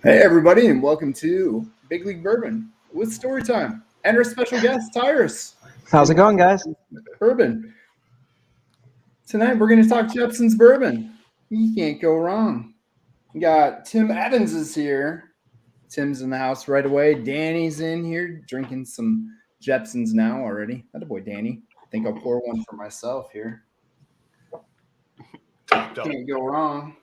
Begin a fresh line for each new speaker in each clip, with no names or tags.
Hey, everybody, and welcome to Big League Bourbon with Storytime and our special guest, Tyrus.
How's it going, guys?
Bourbon. Tonight, we're going to talk Jeppson's bourbon. You can't go wrong. We got Tim Evans is here. Tim's in the house right away. Danny's in here drinking some Jeppson's now already. Attaboy, Danny. I think I'll pour one for myself here. Can't go wrong.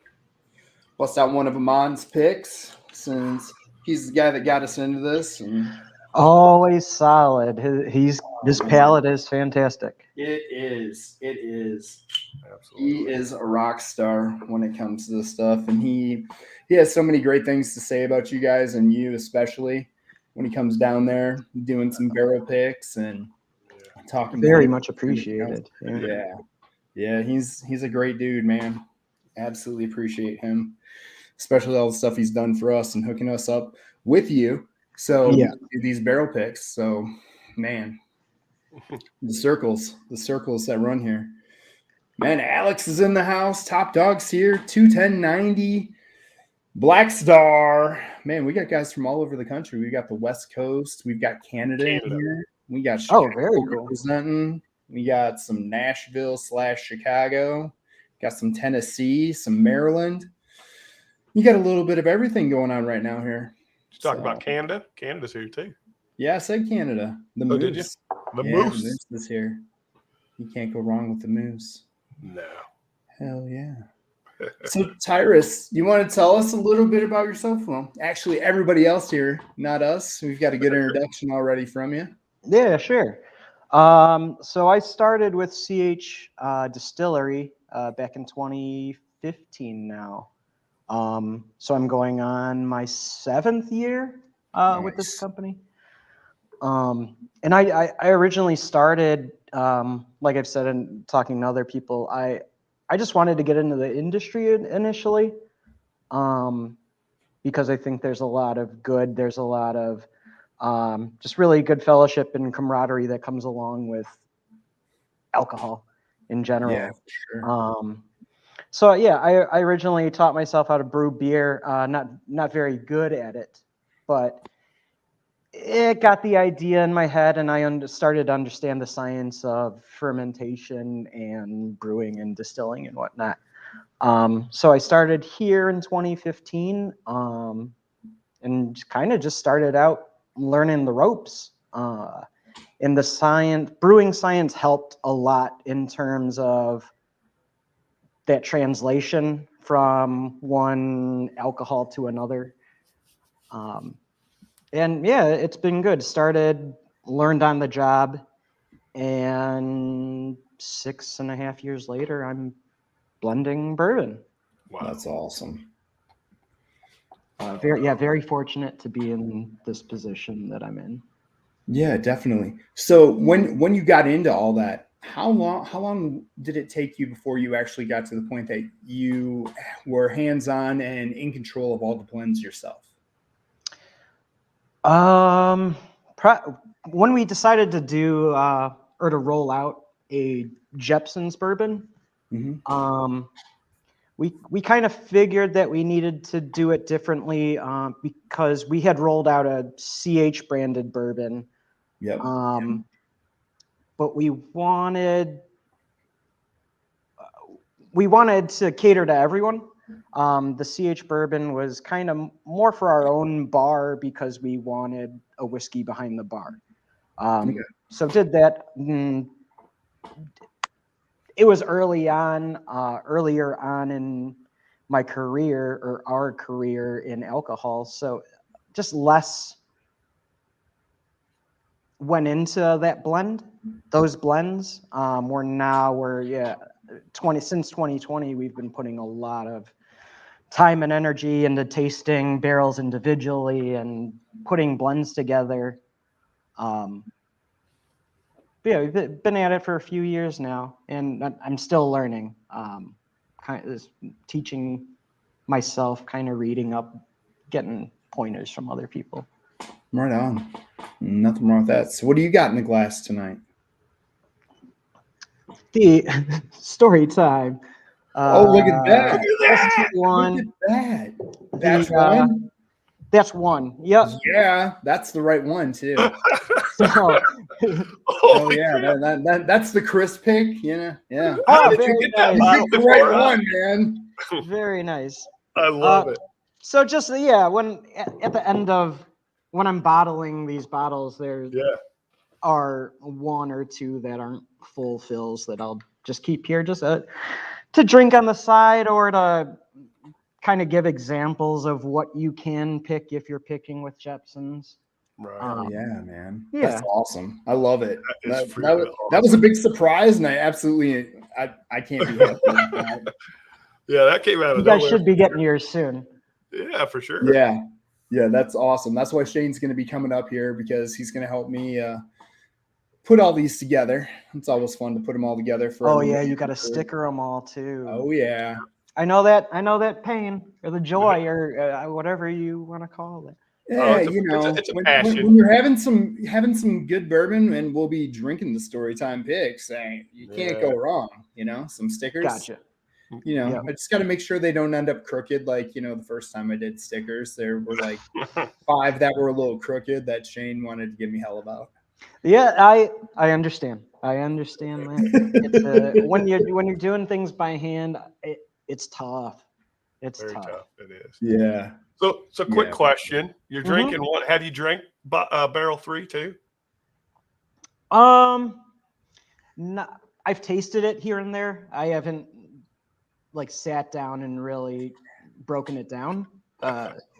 Bust out one of Amon's picks since he's the guy that got us into this. And
Always solid. His palate is fantastic.
it is.
Absolutely.
He is a rock star when it comes to this stuff, and he has so many great things to say about you guys, and you especially when he comes down there doing some barrel picks and talking.
Very much appreciated.
Yeah. He's a great dude, man. Absolutely appreciate him, especially all the stuff he's done for us and hooking us up with you. So
Yeah.
these barrel picks. So, man, the circles that run here. Man, Alex is in the house. Top Dog's here. 21090. Black Star. Man, we got guys from all over the country. We got the West Coast. We've got Canada in here. We got Chicago
very cool.
representing. We got some Nashville/Chicago. Got some Tennessee, some Maryland. You got a little bit of everything going on right now here.
Let's talk about Canada. Canada's here too.
Yeah, I said Canada. The moose.
Did you? The
Yeah,
moose.
The moose is here. You can't go wrong with the moose.
No.
Hell yeah. So, Tyrus, you want to tell us a little bit about yourself? Well, actually, everybody else here, not us. We've got a good introduction already from you.
Yeah, sure. So I started with CH Distillery back in 2015 now. So I'm going on my 7th year with this company. And I originally started, like I've said in talking to other people, I just wanted to get into the industry initially, because I think there's a lot of just really good fellowship and camaraderie that comes along with alcohol in general.
Yeah, for sure.
So yeah, I originally taught myself how to brew beer. Not very good at it, but it got the idea in my head, and I started to understand the science of fermentation and brewing and distilling and whatnot. So I started here in 2015, and kind of just started out learning the ropes. And the brewing science helped a lot in terms of that translation from one alcohol to another. And yeah, it's been good. Learned on the job, and 6.5 years later, I'm blending bourbon.
Wow.
That's awesome.
Very fortunate to be in this position that I'm in.
Yeah, definitely. So when you got into all that, how long did it take you before you actually got to the point that you were hands-on and in control of all the blends yourself?
When we decided to do or to roll out a Jeppson's bourbon,
Mm-hmm.
we kind of figured that we needed to do it differently because we had rolled out a CH branded bourbon.
Yep.
But we wanted to cater to everyone. The CH bourbon was kind of more for our own bar because we wanted a whiskey behind the bar. So did that. It was earlier on in my career or our career in alcohol. So just less went into that blend. Those blends since 2020, we've been putting a lot of time and energy into tasting barrels individually and putting blends together. We've been at it for a few years now, and I'm still learning. Kind of teaching myself, kind of reading up, getting pointers from other people.
Right on. Nothing wrong with that. So what do you got in the glass tonight?
The story time.
Look at that.
Look at that.
That's one. That's one.
That's one. Yep.
Yeah, that's the right one too.
So,
Oh yeah, that's the Chris pick. Yeah.
How
oh,
did you
very
get that
nice.
bottle
Pick the
before
right
us?
one, man.
Very nice.
I love it.
So just when at the end of when I'm bottling these bottles, there
Yeah.
are one or two that aren't full fills that I'll just keep here, just to drink on the side or to kind of give examples of what you can pick if you're picking with Jeppsons.
Right.
Oh yeah, man.
Yeah.
That's awesome. I love it.
That is
That was a big surprise, and I can't be happy with that.
Yeah, that came out of
You guys
nowhere.
should be getting yours soon.
Yeah, for sure.
Yeah, that's awesome. That's why Shane's going to be coming up here, because he's going to help me put all these together. It's always fun to put them all together. For
Oh yeah, you got to sticker them all too.
Oh yeah.
I know that pain or the joy or whatever you want to call it.
Yeah,
it's a
when
passion.
you're having some good bourbon, and we'll be drinking the Storytime picks, you can't go wrong. Some stickers.
Gotcha.
I just got to make sure they don't end up crooked. Like, the first time I did stickers, there were like 5 that were a little crooked that Shane wanted to give me hell about.
Yeah, I understand. I understand that. It's, when you're doing things by hand, it's tough. It's
Very
tough.
tough. It is.
Yeah.
So quick
Yeah.
question. You're drinking what? Have you drank Barrel 3 too?
No, I've tasted it here and there. I haven't sat down and really broken it down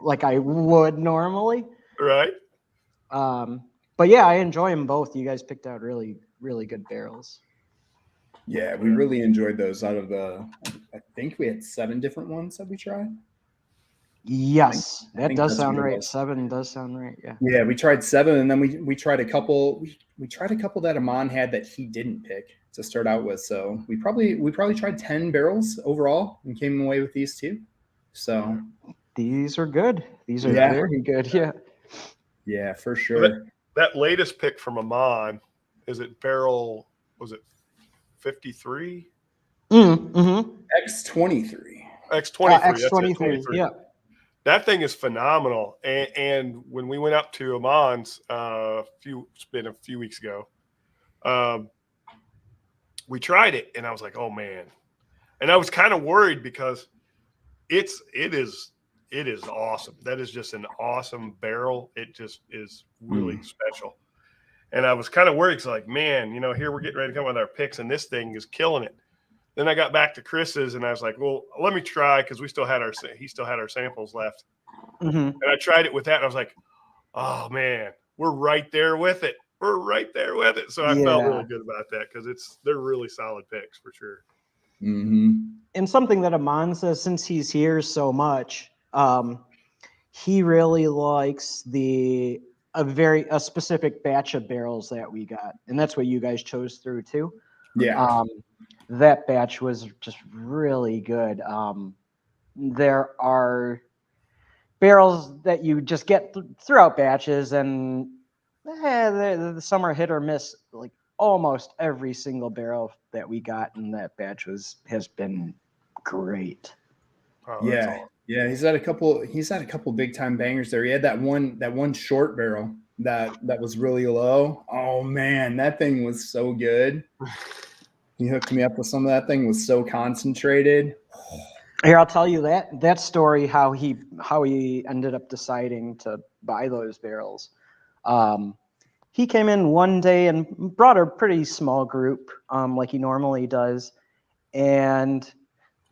like I would normally.
Right.
But yeah, I enjoy them both. You guys picked out really, really good barrels.
Yeah, we really enjoyed those. Out of I think we had 7 different ones that we tried.
Yes,
I
that
think
does
that's
sound
what it
right.
was.
7 does sound right. Yeah.
Yeah, we tried 7, and then we tried a couple. We tried a couple that Amon had that he didn't pick to start out with. So we probably tried 10 barrels overall and came away with these 2. So
these are good. These are
Yeah.
very good. Yeah.
Yeah, for sure.
That latest pick from Amon, is it Barrel? Was it 53?
Mm-hmm.
X23.
X23.
X23. Yeah.
That thing is phenomenal. And when we went up to Amon's it's been a few weeks ago, we tried it, and I was like, oh man. And I was kind of worried because it is awesome. That is just an awesome barrel. It just is really special. And I was kind of worried because, like, man, here we're getting ready to come with our picks, and this thing is killing it. Then I got back to Chris's, and I was like, well, let me try, because he still had our samples left.
Mm-hmm.
And I tried it with that, and I was like, oh man, we're right there with it. We're right there with it. So I felt really good about that, because they're really solid picks for sure.
Mm-hmm.
And something that Amon says, since he's here so much, he really likes a specific batch of barrels that we got, and that's what you guys chose through too.
Yeah.
That batch was just really good. There are barrels that you just get throughout batches, and some are hit or miss. Like almost every single barrel that we got in that batch has been great.
Oh,
Yeah.
awesome.
Yeah, he's had a couple big time bangers there. He had that one short barrel that was really low. Oh man, that thing was so good. He hooked me up with some of that thing. Was so concentrated.
Here, I'll tell you that story, how he ended up deciding to buy those barrels. He came in one day and brought a pretty small group, like he normally does, and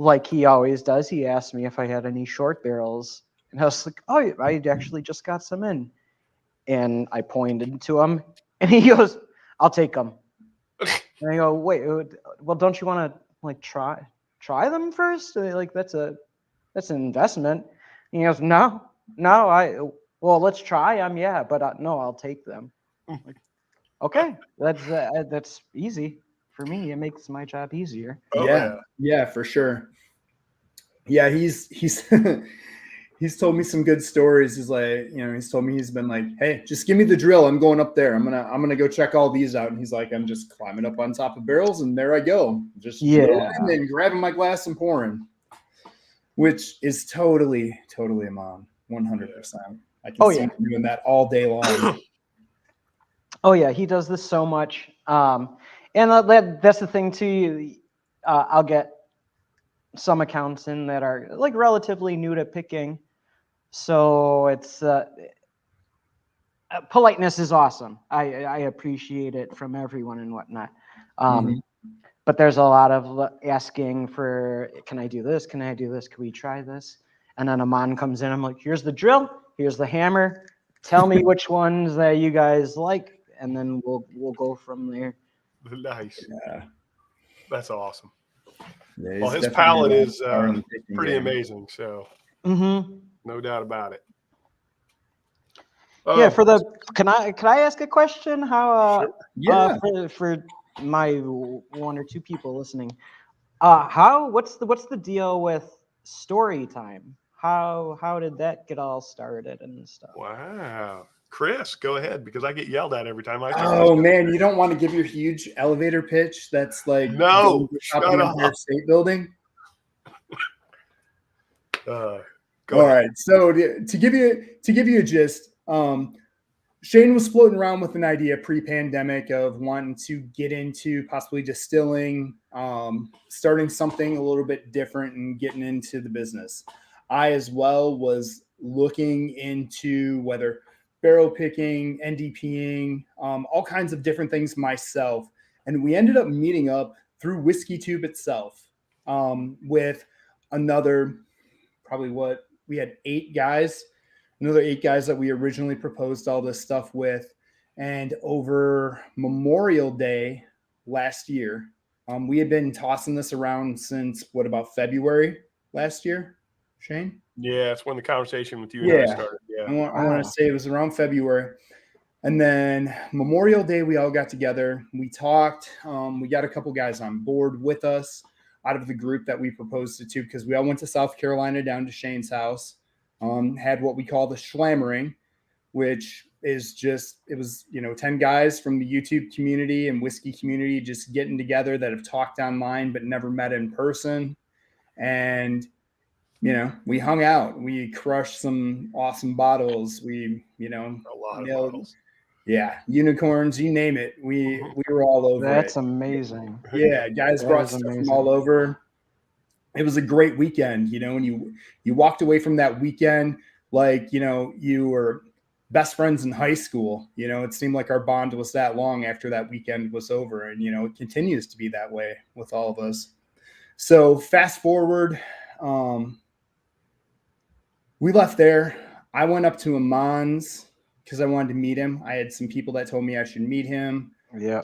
like he always does, he asked me if I had any short barrels, and I was like, "Oh, I actually just got some in," and I pointed to him, and he goes, "I'll take them." And I go, "Wait, well, don't you want to try them first? Like that's an investment." And he goes, "No, well, let's try them, yeah, but no, I'll take them." Like, okay, that's easy for me. It makes my job easier.
Oh,
yeah, for sure. Yeah, he's he's told me some good stories. He's like, he's told me he's been like, hey, just give me the drill. I'm going up there. I'm gonna go check all these out. And he's like, I'm just climbing up on top of barrels, and there I go, just going and grabbing my glass and pouring, which is totally a mom, 100%. I can see him doing that all day long.
Oh yeah, he does this so much. And that's the thing too. I'll get some accounts in that are like relatively new to picking. So it's politeness is awesome. I appreciate it from everyone and whatnot. But there's a lot of asking for, can I do this? Can I do this? Can we try this? And then Aman comes in. I'm like, here's the drill. Here's the hammer. Tell me which ones that you guys like, and then we'll go from there.
Nice.
Yeah.
That's awesome.
Yeah,
Well, his palate is pretty
game.
amazing. So no doubt about it.
Yeah, can I ask a question? How for my one or two people listening, what's the deal with Storytime? How did that get all started and stuff?
Wow, Chris, go ahead, because I get yelled at every time I say.
Oh man, you don't want to give your huge elevator pitch. That's like
no,
up in the Empire State Building.
All
right, so to give you a gist, Shane was floating around with an idea pre-pandemic of wanting to get into possibly distilling, starting something a little bit different and getting into the business. I as well was looking into whether barrel picking, NDPing, all kinds of different things myself. And we ended up meeting up through Whiskey Tube itself with another, we had 8 guys. Another 8 guys that we originally proposed all this stuff with. And over Memorial Day last year, we had been tossing this around since about February last year, Shane?
Yeah, that's when the conversation with you and I started. Yeah.
I want to say it was around February. And then Memorial Day, we all got together. We talked. We got a couple guys on board with us out of the group that we proposed it to, because we all went to South Carolina down to Shane's house. Had what we call the Schlammering, which is it was 10 guys from the YouTube community and whiskey community just getting together that have talked online but never met in person. And, we hung out. We crushed some awesome bottles. We,
a lot of bottles.
Yeah, unicorns, you name it. We were all over
That's
it.
amazing.
Yeah, guys brought stuff from all over. It was a great weekend, and you walked away from that weekend like, you were best friends in high school. It seemed like our bond was that long after that weekend was over. And, it continues to be that way with all of us. So fast forward, we left there. I went up to Aman's because I wanted to meet him. I had some people that told me I should meet him.
Yeah.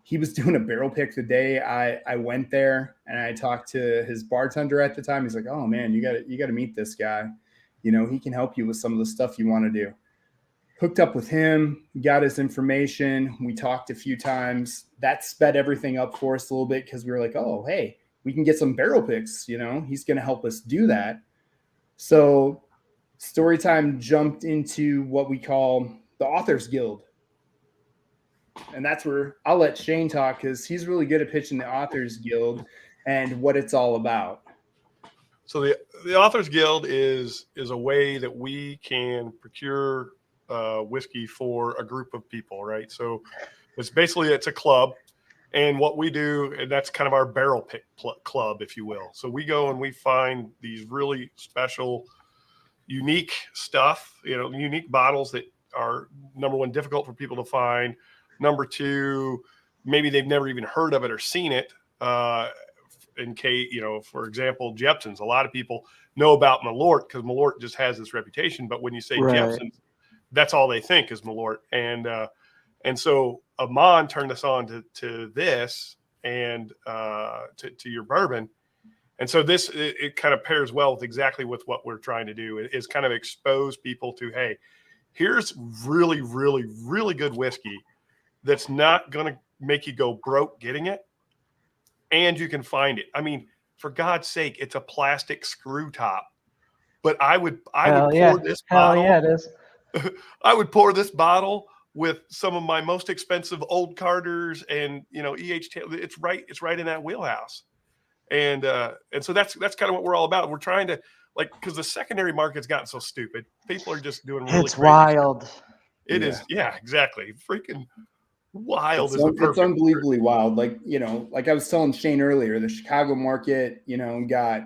He was doing a barrel pick the day I went there, and I talked to his bartender at the time. He's like, "Oh man, you got to meet this guy. He can help you with some of the stuff you want to do." Hooked up with him, got his information. We talked a few times. That sped everything up for us a little bit because we were like, "Oh, hey, we can get some barrel picks. He's going to help us do that." So Storytime jumped into what we call the Authors Guild. And that's where I'll let Shane talk, because he's really good at pitching the Authors Guild and what it's all about.
So the Authors Guild is a way that we can procure whiskey for a group of people, right? So it's a club. And what we do, and that's kind of our barrel pick club, if you will. So we go and we find these really special, unique stuff, unique bottles that are, number one, difficult for people to find. Number two, maybe they've never even heard of it or seen it. In case, for example, Jeppson's. A lot of people know about Malort because Malort just has this reputation. But when you say Jeppson's, that's all they think is Malort. And so Aman turned us on to this and to your bourbon. And so it kind of pairs well with exactly with what we're trying to do, is kind of expose people to, hey, here's really, really, really good whiskey that's not going to make you go broke getting it, and you can find it. I mean, for God's sake, it's a plastic screw top, but I would pour this bottle. Hell yeah, it is. I would pour this bottle with some of my most expensive old Carters and it's right in that wheelhouse. And so that's kind of what we're all about. We're trying like, because the secondary market's gotten so stupid. People are just doing really
It's
crazy
wild.
shit. It is, yeah, exactly. Freaking wild is
So
the perfect
it's unbelievably wild. Like, like I was telling Shane earlier, the Chicago market, got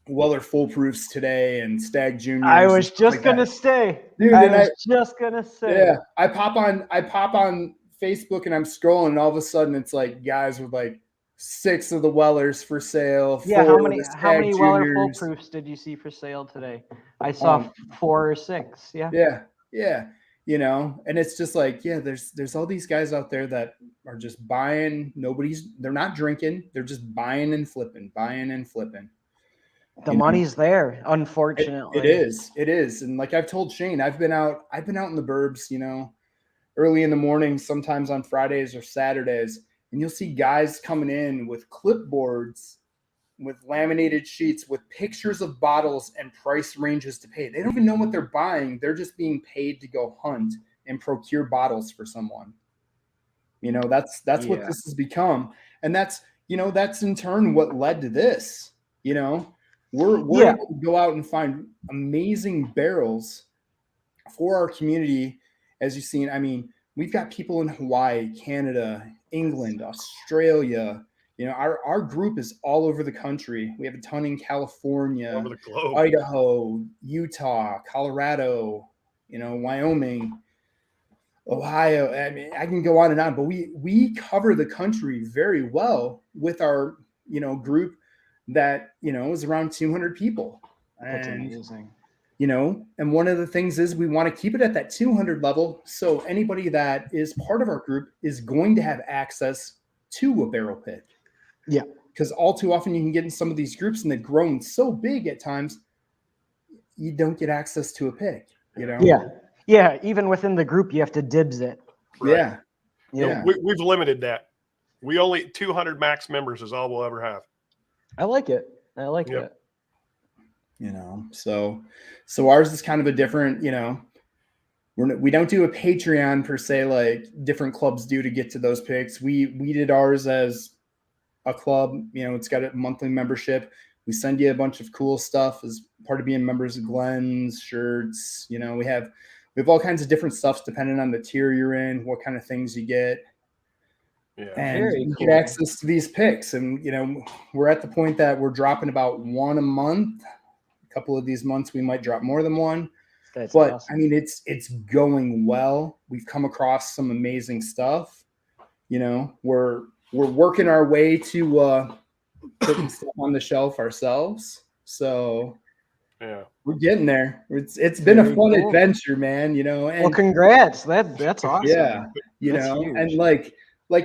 Weller Full Proofs today and Stag Juniors.
I was
and
just
like
gonna
that.
say,
Dude,
I
and
was just gonna say,
yeah, I pop on Facebook and I'm scrolling, and all of a sudden it's like guys with like 6 of the Wellers for sale.
yeah.
4 of the
How many
Stag
Weller Full
Juniors.
Proofs did you see for sale today? I saw 4 or 6. Yeah.
Yeah. And it's just like, yeah, there's all these guys out there that are just buying. They're not drinking. They're just buying and flipping.
The money's there, unfortunately.
It is. And like I've told Shane, I've been out in the burbs, early in the morning, sometimes on Fridays or Saturdays, and you'll see guys coming in with clipboards, with laminated sheets, with pictures of bottles and price ranges to pay. They don't even know what they're buying. They're just being paid to go hunt and procure bottles for someone. That's what this has become. And that's in turn what led to this. We're able to go out and find amazing barrels for our community. As you've seen, I mean, we've got people in Hawaii, Canada, England, Australia. Our group is all over the country. We have a ton in California,
all over the globe.
Idaho, Utah, Colorado, Wyoming, Ohio. I mean, I can go on and on, but we cover the country very well with our, group that, is around 200 people.
That's amazing.
And one of the things is we want to keep it at that 200 level. So anybody that is part of our group is going to have access to a barrel pick.
Yeah.
Because all too often you can get in some of these groups and they've grown so big at times, you don't get access to a pick,
Yeah. Yeah. Even within the group, you have to dibs it.
Right.
Yeah. We've limited that. We only 200 max members is all we'll ever have.
I like it.
So ours is kind of a different, we don't do a Patreon per se, like different clubs do to get to those picks. We did ours as a club, it's got a monthly membership. We send you a bunch of cool stuff as part of being members of Glenn's, shirts. We have all kinds of different stuff depending on the tier you're in, what kind of things you get. Yeah, and you get access to these picks. And, we're at the point that we're dropping about 1 a month. A couple of these months, we might drop more than 1.
That's
but
awesome.
I mean, it's going well. We've come across some amazing stuff. We're working our way to putting stuff on the shelf ourselves. So
yeah,
we're getting there. It's been a fun adventure, man. And
well, congrats. That's awesome.
Yeah,
huge.
And like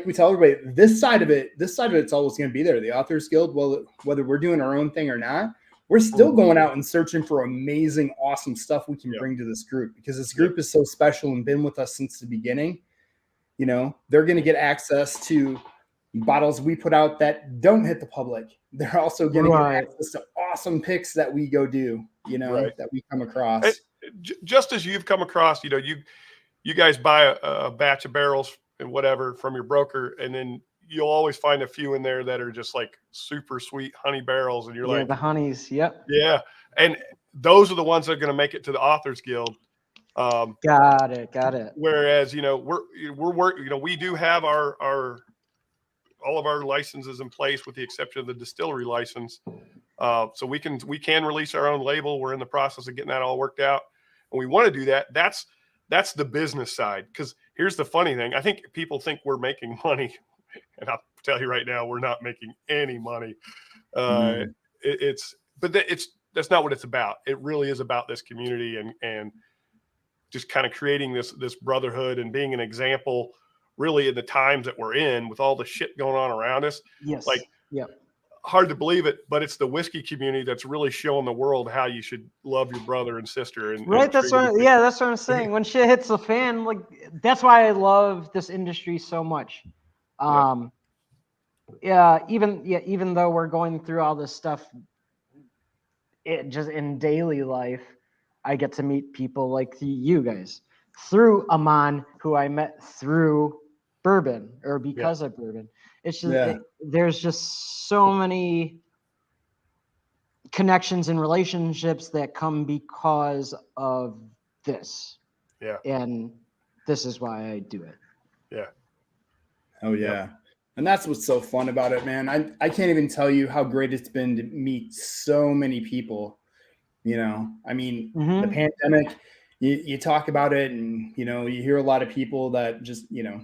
we tell everybody, this side of it's always going to be there. The Authors Guild, well, whether we're doing our own thing or not, we're still going out and searching for amazing, awesome stuff we can bring to this group, because this group is so special and been with us since the beginning. They're going to get access to bottles we put out that don't hit the public. They're also going to get access to awesome picks that we go do, that we come across.
And just as you've come across, you guys buy a batch of barrels and whatever from your broker, and then you'll always find a few in there that are just like super sweet honey barrels. And you're like,
the honeys. Yep.
Yeah. And those are the ones that are going to make it to the Authors Guild.
Got it.
Whereas, we do have all of our licenses in place with the exception of the distillery license. So we can release our own label. We're in the process of getting that all worked out. And we want to do that. That's the business side. Because here's the funny thing. I think people think we're making money. And I'll tell you right now, we're not making any money. That's not what it's about. It really is about this community and just kind of creating this brotherhood and being an example, really, in the times that we're in with all the shit going on around us.
Yes.
Hard to believe it, but it's the whiskey community that's really showing the world how you should love your brother and sister. And
that's what I'm saying. When shit hits the fan, like, that's why I love this industry so much. Even though we're going through all this stuff, it just in daily life, I get to meet people like you guys through Aman, who I met through bourbon or because of bourbon. It's just there's just so many connections and relationships that come because of this.
Yeah.
And this is why I do it.
Yeah.
Oh yeah. And that's what's so fun about it, man. I can't even tell you how great it's been to meet so many people. You know, I mean, the pandemic, you talk about it and, you know, you hear a lot of people that just, you know,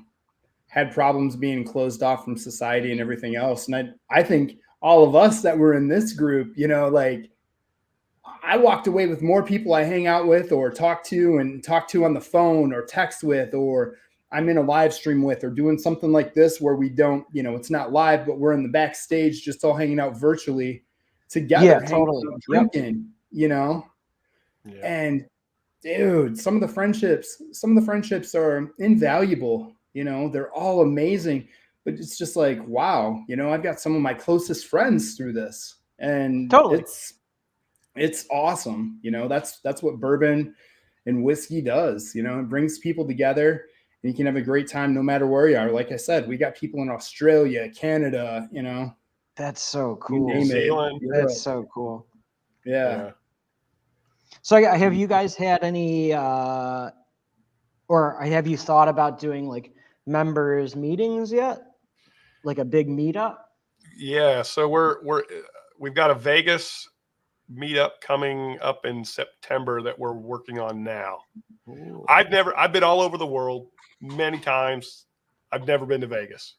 had problems being closed off from society and everything else. And I think all of us that were in this group, you know, like I walked away with more people I hang out with or talk to on the phone or text with, or I'm in a live stream with, or doing something like this where we don't, you know, it's not live, but we're in the backstage just all hanging out virtually together,
Yeah,
hanging
totally.
out, drinking, you know?
Yeah.
And dude, some of the friendships are invaluable, you know, they're all amazing, but it's just like, wow, you know, I've got some of my closest friends through this, and
Totally.
it's awesome. You know, that's what bourbon and whiskey does. You know, it brings people together and you can have a great time no matter where you are. Like I said, we got people in Australia, Canada, you know.
That's so
You
cool.
name
New
it.
Zealand.
Europe.
That's so cool.
Yeah.
So have you guys had any, or have you thought about doing like members meetings yet? Like a big meetup?
Yeah. So we've got a Vegas meetup coming up in September that we're working on now.
Ooh.
I've been all over the world many times. I've never been to Vegas.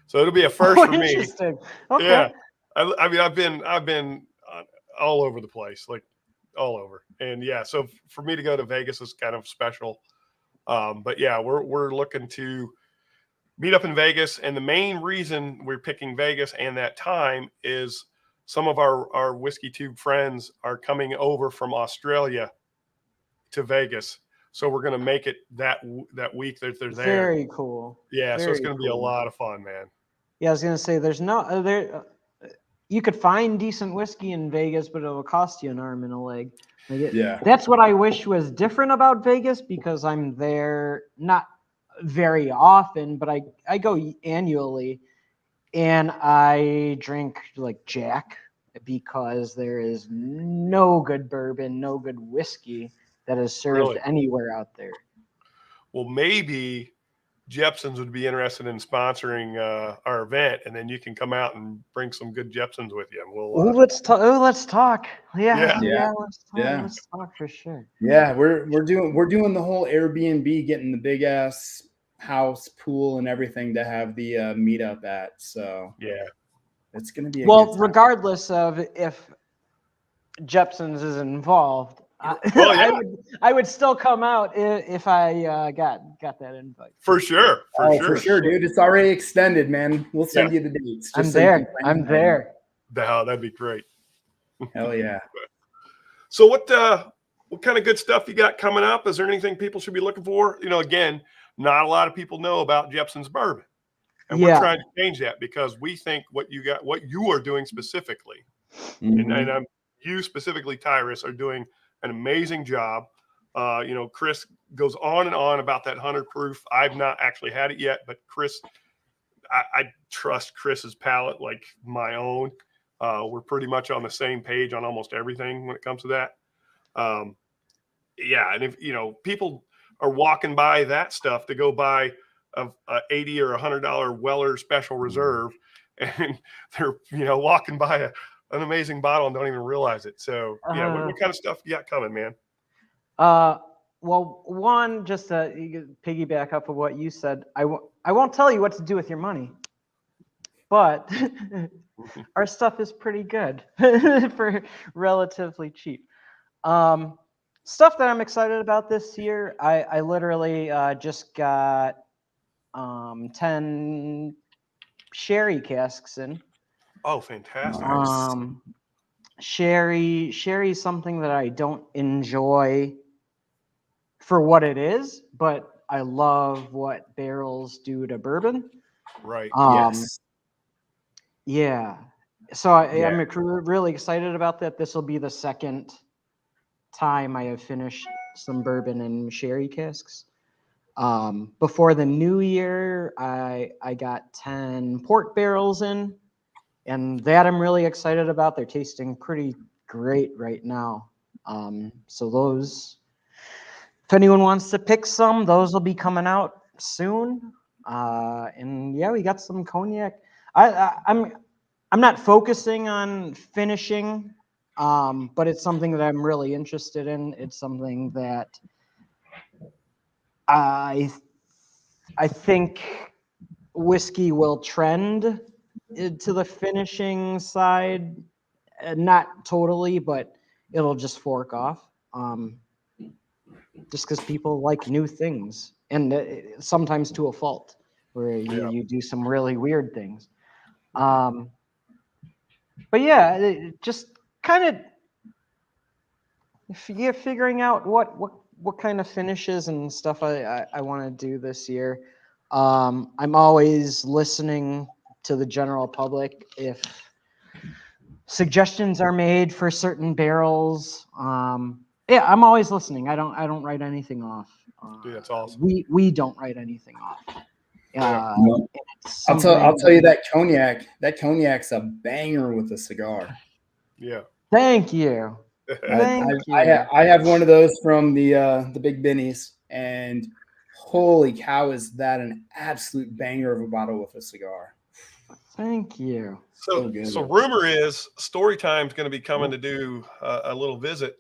So it'll be a first for me.
Interesting. Okay.
Yeah. I mean, I've been all over the place, like all over. And yeah, so for me to go to Vegas is kind of special. But yeah, we're looking to meet up in Vegas. And the main reason we're picking Vegas and that time is some of our Whiskey Tube friends are coming over from Australia to Vegas. So we're going to make it that week that they're there.
Very cool.
Yeah. So
Very
it's going to be a
cool.
lot of fun, man.
Yeah, I was gonna say there's no there. You could find decent whiskey in Vegas, but it'll cost you an arm and a leg.
Yeah.
That's what I wish was different about Vegas, because I'm there not very often, but I go annually, and I drink like Jack, because there is no good bourbon, no good whiskey that is served
Really?
anywhere out there.
Well, maybe Jeppson's would be interested in sponsoring our event, and then you can come out and bring some good Jeppsons with you. And we'll
Let's talk. Yeah,
Yeah.
let's talk for sure.
Yeah, we're doing the whole Airbnb, getting the big ass house, pool, and everything to have the meetup at. So
yeah,
it's gonna be a
Well,
good time.
regardless of if Jeppson's is involved,
Well, yeah.
I would still come out if I got that invite.
for sure,
For sure, dude. It's already extended, man. We'll send you the dates.
I'm
just so you can
there.
plan
I'm
ahead.
there.
That'd be great.
Hell yeah.
So what kind of good stuff you got coming up? Is there anything people should be looking for? You know, again, not a lot of people know about Jeppson's bourbon, and we're trying to change that, because we think what you are doing specifically, and you specifically, Tyrus, are doing an amazing job. You know, Chris goes on and on about that 100 proof. I've not actually had it yet, but Chris, I trust Chris's palate like my own. We're pretty much on the same page on almost everything when it comes to that. Yeah, and if you know, people are walking by that stuff to go buy a $80 or $100 Weller Special Reserve, and they're walking by an amazing bottle and don't even realize it. So yeah, what kind of stuff you got coming, man?
Well, one, just to piggyback up of what you said, I won't tell you what to do with your money, but our stuff is pretty good for relatively cheap. Stuff that I'm excited about this year, I literally just got 10 sherry casks in.
Oh, fantastic.
Sherry is something that I don't enjoy for what it is, but I love what barrels do to bourbon.
Right.
Yes.
Yeah. So I'm really excited about that. This will be the second time I have finished some bourbon in sherry casks. Before the new year, I got 10 port barrels in, and that I'm really excited about. They're tasting pretty great right now. So those, if anyone wants to pick some, those will be coming out soon. And yeah, we got some cognac. I'm not focusing on finishing, but it's something that I'm really interested in. It's something that I think whiskey will trend to the finishing side. Not totally, but it'll just fork off. Just because people like new things, and sometimes to a fault, where you do some really weird things. But yeah, just kind of figuring out what kind of finishes and stuff I want to do this year. I'm always listening to the general public if suggestions are made for certain barrels. Yeah, I'm always listening. I don't write anything off.
Dude, that's awesome.
We don't write anything off.
I'll tell you that cognac's a banger with a cigar.
Yeah.
Thank you.
I have one of those from the Big Bennies, and holy cow, is that an absolute banger of a bottle with a cigar.
Thank you.
So rumor is Storytime's going to be coming to do a little visit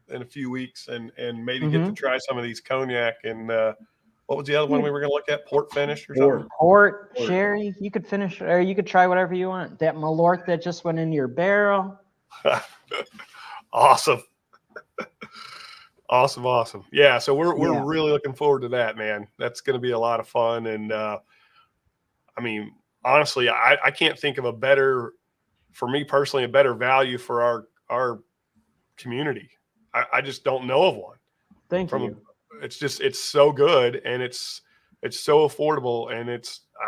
in a few weeks, and maybe get to try some of these cognac. And what was the other one we were going to look at? Port finish or something?
Port, sherry. You could finish, or you could try whatever you want. That Malort that just went in your barrel.
Awesome. Awesome. Yeah. So we're really looking forward to that, man. That's going to be a lot of fun. And I mean, honestly, I can't think of a better, for me personally, a better value for our community. I just don't know of one.
Thank you.
It's so good, and it's so affordable, and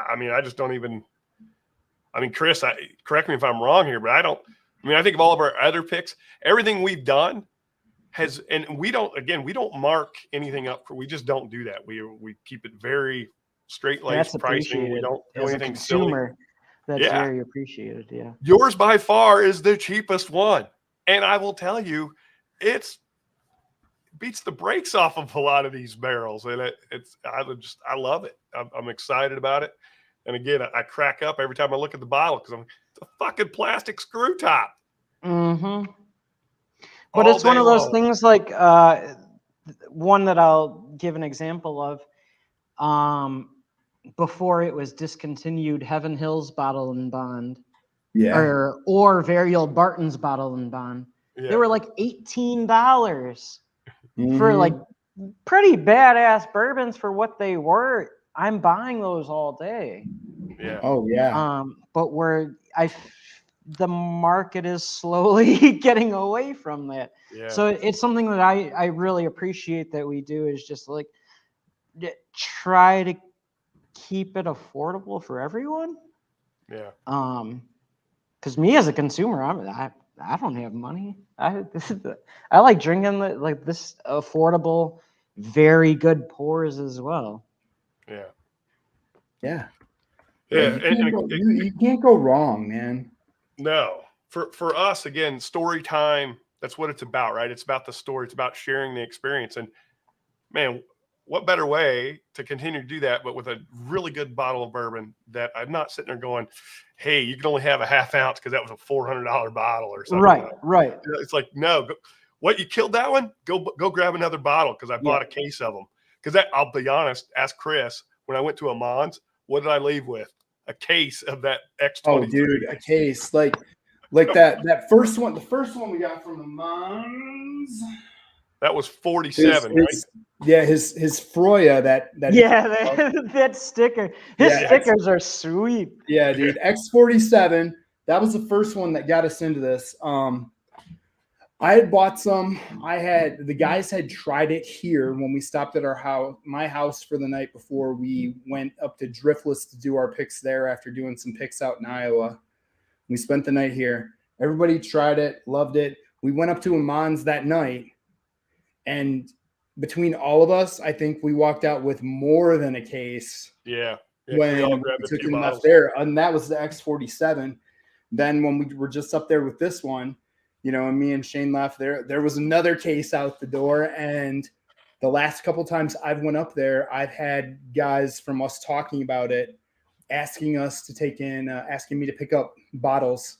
I mean, I just don't even, I mean, Chris, correct me if I'm wrong here, but I think of all of our other picks, everything we've done has, and we don't mark anything up we just don't do that. We keep it very straight-laced pricing. We don't do anything
consumer,
silly.
That's very appreciated. Yeah.
Yours by far is the cheapest one. And I will tell you, it beats the brakes off of a lot of these barrels. And I love it. I'm excited about it. And again, I crack up every time I look at the bottle because it's a fucking plastic screw top.
Mm-hmm. But it's one of those things, like one that I'll give an example of. Before it was discontinued, Heaven Hill's Bottle and Bond, or Very Old Barton's Bottle and Bond. They were like $18 for like pretty badass bourbons for what they were. I'm buying those all day.
Yeah.
Oh yeah.
But the market is slowly getting away from that.
Yeah.
So it's something that I really appreciate that we do, is just like try to keep it affordable for everyone.
Yeah.
Because me as a consumer, I don't have money. I like drinking this affordable, very good pours as well.
Yeah.
Yeah.
Yeah.
You can't go wrong, man.
No. For us, again, story time, that's what it's about, right? It's about the story. It's about sharing the experience. And man, what better way to continue to do that, but with a really good bottle of bourbon that I'm not sitting there going, hey, you can only have a half ounce because that was a $400 bottle or something.
Right.
It's like, no, what, you killed that one? Go grab another bottle because I bought a case of them. Because I'll be honest, ask Chris, when I went to a Mons, what did I leave with? A case of that X23.
Oh, dude, a case. Like that first one, the first one we got from the Mons.
That was 47, right?
Yeah, his Froya,
that sticker. His stickers are sweet.
Yeah, dude. X47. That was the first one that got us into this. I had bought some. The guys had tried it here when we stopped at my house for the night before we went up to Driftless to do our picks there after doing some picks out in Iowa. We spent the night here. Everybody tried it, loved it. We went up to a Mons that night, and between all of us, I think we walked out with more than a case.
Yeah.
When we took enough there, and that was the X47. Then when we were just up there with this one, you know, and me and Shane left there was another case out the door. And the last couple times I've went up there, I've had guys from us talking about it, asking us to take in, asking me to pick up bottles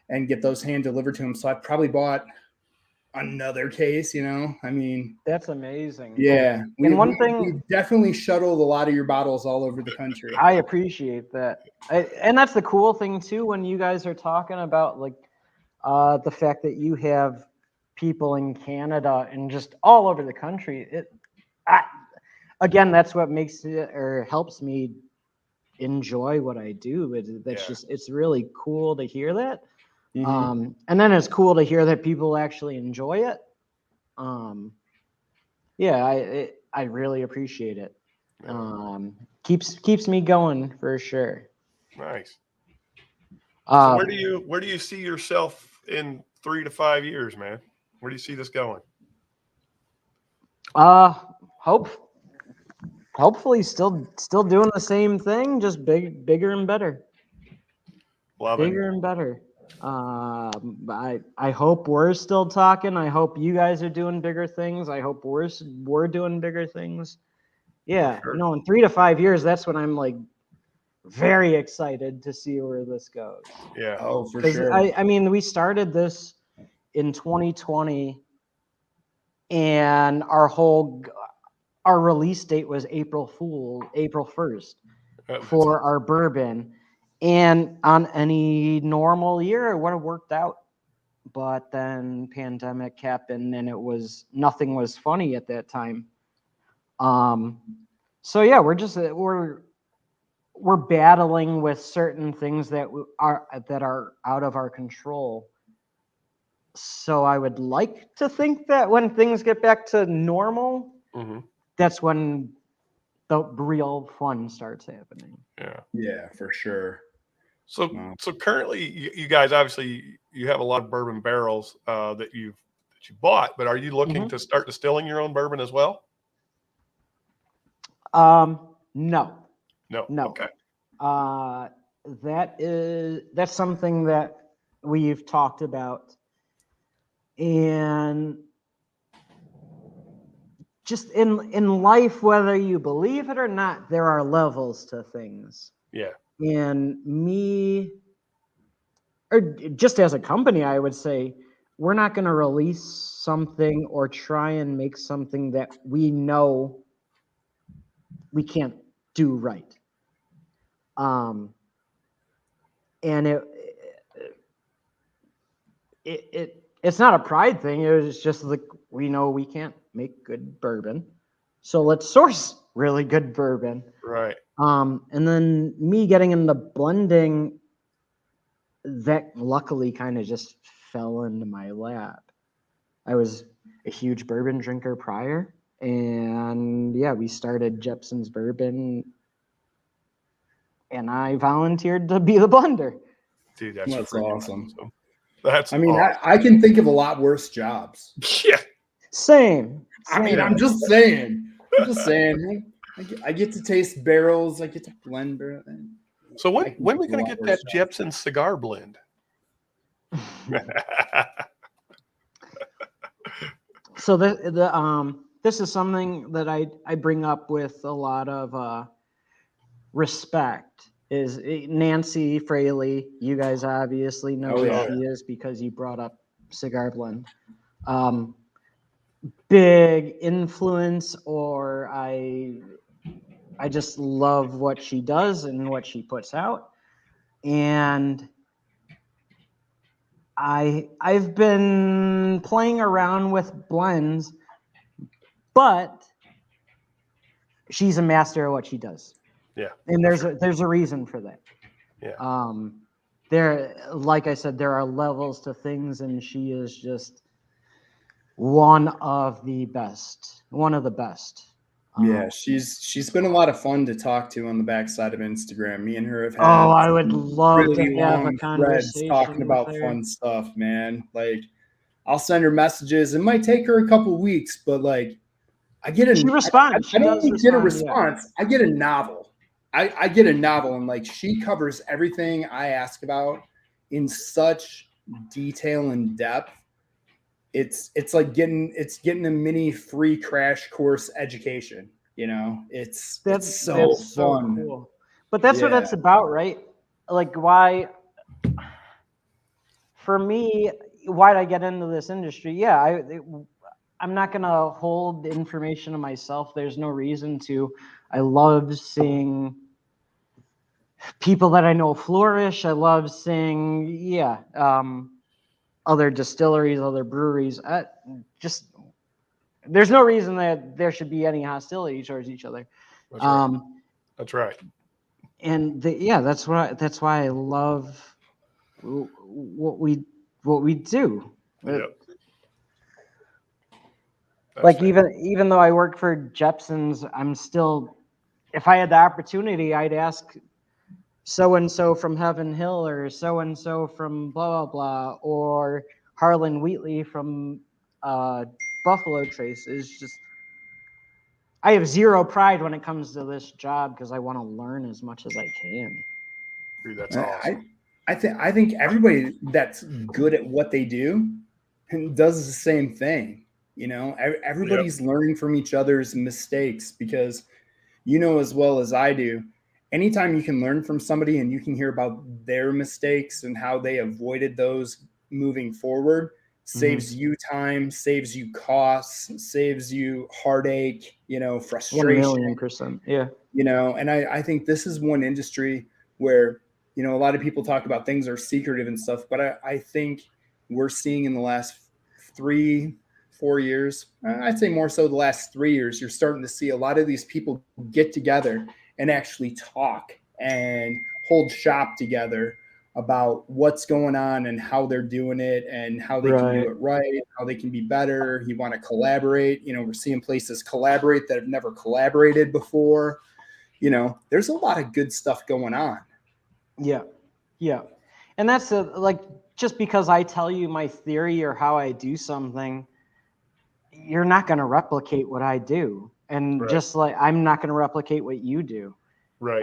and get those hand delivered to them. So I probably bought another case, you know, I mean,
That's amazing.
yeah.
And
we definitely shuttled a lot of your bottles all over the country.
I appreciate that. And that's the cool thing too, when you guys are talking about like the fact that you have people in Canada and just all over the country. Again, that's what makes it or helps me enjoy what I do. It's really cool to hear that.
Mm-hmm.
And then it's cool to hear that people actually enjoy it. I really appreciate it. Keeps me going for sure.
Nice. So where do you see yourself in 3 to 5 years, man? Where do you see this going?
Hopefully still doing the same thing, just bigger and better. Bigger and better. I hope we're still talking. I hope you guys are doing bigger things. I hope we're doing bigger things. Yeah,
sure.
you know, in 3 to 5 years, that's when I'm like very excited to see where this goes.
Yeah.
Oh, for sure.
I mean, we started this in 2020, and our release date was April 1st for our bourbon. And on any normal year, it would have worked out. But then pandemic happened, and nothing was funny at that time. So yeah, we're battling with certain things that are out of our control. So I would like to think that when things get back to normal, that's when the real fun starts happening.
Yeah, for sure.
So currently, you guys obviously you have a lot of bourbon barrels that you bought, but are you looking to start distilling your own bourbon as well?
No.
Okay.
That's something that we've talked about, and just in life, whether you believe it or not, there are levels to things.
Yeah.
And or just as a company, I would say we're not going to release something or try and make something that we know we can't do right. And it's not a pride thing. It was just like, we know we can't make good bourbon, so let's source really good bourbon.
Right.
And then me getting into blending, that luckily kind of just fell into my lap. I was a huge bourbon drinker prior, and yeah, we started Jeppson's Bourbon, and I volunteered to be the blender.
Dude, that's
awesome.
That's
I mean,
awesome.
I can think of a lot worse jobs.
Yeah.
Same.
I mean, I'm just saying. I get to taste barrels. I get to blend barrels.
So when are we going to get that Jeppson cigar blend?
So this is something that I bring up with a lot of respect. Is Nancy Fraley? You guys obviously know who she is because you brought up cigar blend. Big influence, or I just love what she does and what she puts out. And I've been playing around with blends, but she's a master of what she does.
Yeah.
And there's a reason for that.
Yeah.
Like I said, there are levels to things, and she is just one of the best.
Yeah, she's been a lot of fun to talk to on the backside of Instagram. Me and her have had
I would love
really
to have a
long
conversation
threads talking about
with her.
fun stuff, man. Like, I'll send her messages. It might take her a couple weeks, but like, I get a
She responds.
I don't even get a response. Yeah. I get a novel. I get a novel, and like, she covers everything I ask about in such detail and depth it's like getting a mini free crash course education. You know, it's so fun.
Cool. But that's what
Yeah.
it's about, right? Like why, for me, why'd I get into this industry? Yeah, I'm not gonna hold information to myself. There's no reason to. I love seeing people that I know flourish. I love seeing, other distilleries, other breweries. There's no reason that there should be any hostility towards each other.
That's right. That's right.
And that's why I love what we do.
Yep.
Like even though I work for Jeppson's, I'm still, if I had the opportunity, I'd ask so and so from Heaven Hill or so and so from blah blah blah or Harlan Wheatley from Buffalo Trace. Is just, I have zero pride when it comes to this job because I want to learn as much as I can.
Dude, that's awesome.
I think everybody that's good at what they do does the same thing. You know, everybody's learning from each other's mistakes because, you know, as well as I do, anytime you can learn from somebody and you can hear about their mistakes and how they avoided those moving forward, saves you time, saves you costs, saves you heartache, you know, frustration.
1,000,000%. Yeah.
You know, and I think this is one industry where, you know, a lot of people talk about things are secretive and stuff, but I think we're seeing in the last 3-4 years, I'd say more so the last 3 years, you're starting to see a lot of these people get together and actually talk and hold shop together about what's going on and how they're doing it and how they can do it right, how they can be better. You want to collaborate. You know, we're seeing places collaborate that have never collaborated before. You know, there's a lot of good stuff going on.
Yeah. Yeah. And that's like, just because I tell you my theory or how I do something, you're not going to replicate what I do. And just like, I'm not going to replicate what you do.
Right.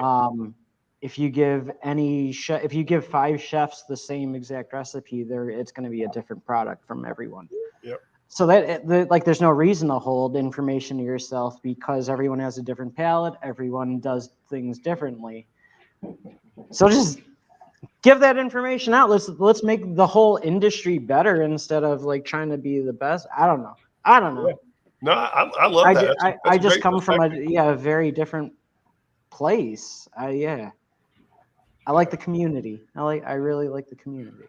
If you give if you give 5 chefs the same exact recipe, it's going to be a different product from everyone.
Yep.
So like, there's no reason to hold information to yourself because everyone has a different palate. Everyone does things differently. So just give that information out. Let's make the whole industry better instead of like trying to be the best. I don't know.
Yeah. No, I love that.
I just come from a very different place. I like the community. I really like the community.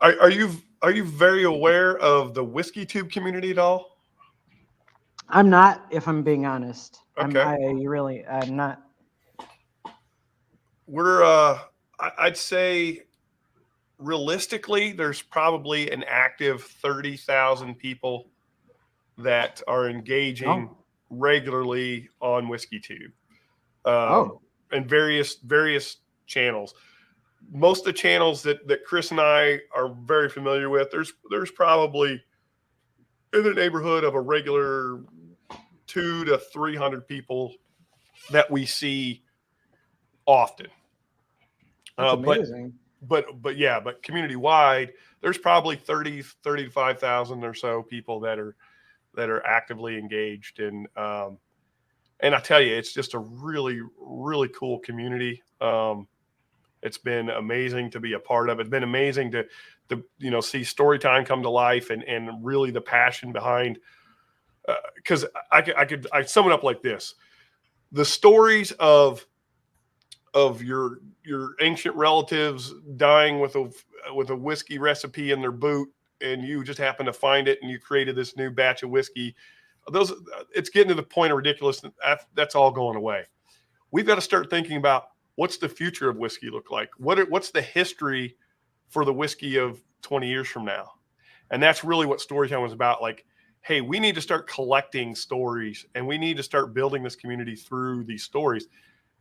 Are you very aware of the Whiskey Tube community at all?
I'm not, if I'm being honest.
Okay.
I'm not.
We're I'd say realistically, there's probably an active 30,000 people that are engaging regularly on Whiskey Tube, and various channels. Most of the channels that Chris and I are very familiar with, there's probably in the neighborhood of a regular 200 to 300 people that we see often.
That's amazing.
But community wide, there's probably 35,000 or so people that are actively engaged in. And I tell you, it's just a really, really cool community. It's been amazing to be a part of. It's been amazing to see Storytime come to life and really the passion behind. Because I sum it up like this: the stories of your ancient relatives dying with a whiskey recipe in their boot, and you just happen to find it, and you created this new batch of whiskey. It's getting to the point of ridiculous. That's all going away. We've got to start thinking about what's the future of whiskey look like. What's the history for the whiskey of 20 years from now? And that's really what Storytime was about. Like, hey, we need to start collecting stories, and we need to start building this community through these stories.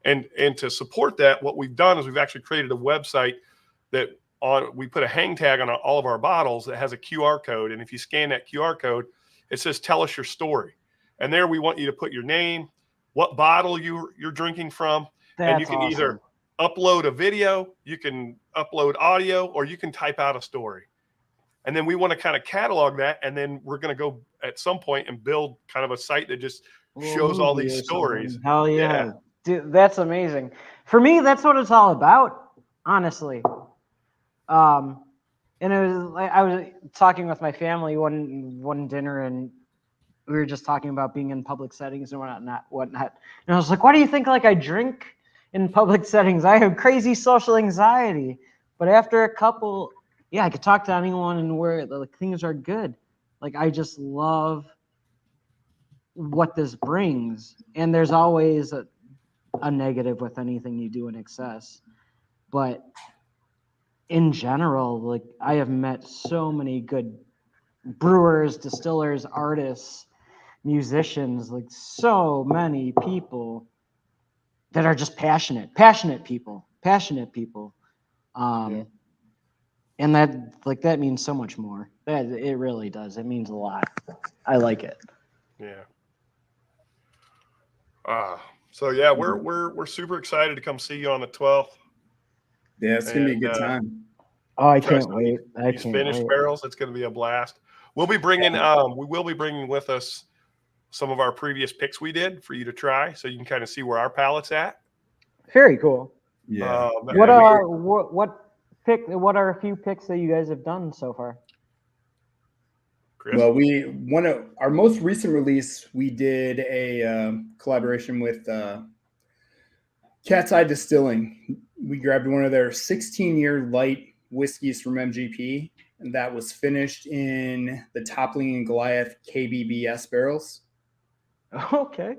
And to support that, what we've done is we've actually created a website that we put a hang tag on all of our bottles that has a QR code. And if you scan that QR code, it says, tell us your story. And there we want you to put your name, what bottle you're drinking from. And you can either upload a video, you can upload audio, or you can type out a story. And then we want to kind of catalog that. And then we're going to go at some point and build kind of a site that just shows all these stories.
Hell yeah. Dude, that's amazing. For me, that's what it's all about, honestly. And it was like I was talking with my family one dinner, and we were just talking about being in public settings and whatnot. And I was like, "Why do you think like I drink in public settings? I have crazy social anxiety." But after a couple, yeah, I could talk to anyone, and where like things are good. Like I just love what this brings, and there's always a negative with anything you do in excess, but in general, like I have met so many good brewers, distillers, artists, musicians, like so many people that are just passionate people. And that means so much more. That it really does. It means a lot. I like it.
Yeah. So yeah, we're super excited to come see you on the 12th.
Yeah, it's gonna be a good time.
Oh, I can't wait.
These finished barrels, it's gonna be a blast. We'll be bringing we will be bringing with us some of our previous picks we did for you to try, so you can kind of see where our palate's at.
Very cool.
Yeah.
What are a few picks that you guys have done so far?
Chris?
Well, our most recent release, we did a collaboration with Cat's Eye Distilling. We grabbed one of their 16-year light whiskeys from MGP, and that was finished in the Toppling and Goliath KBBS barrels.
Okay.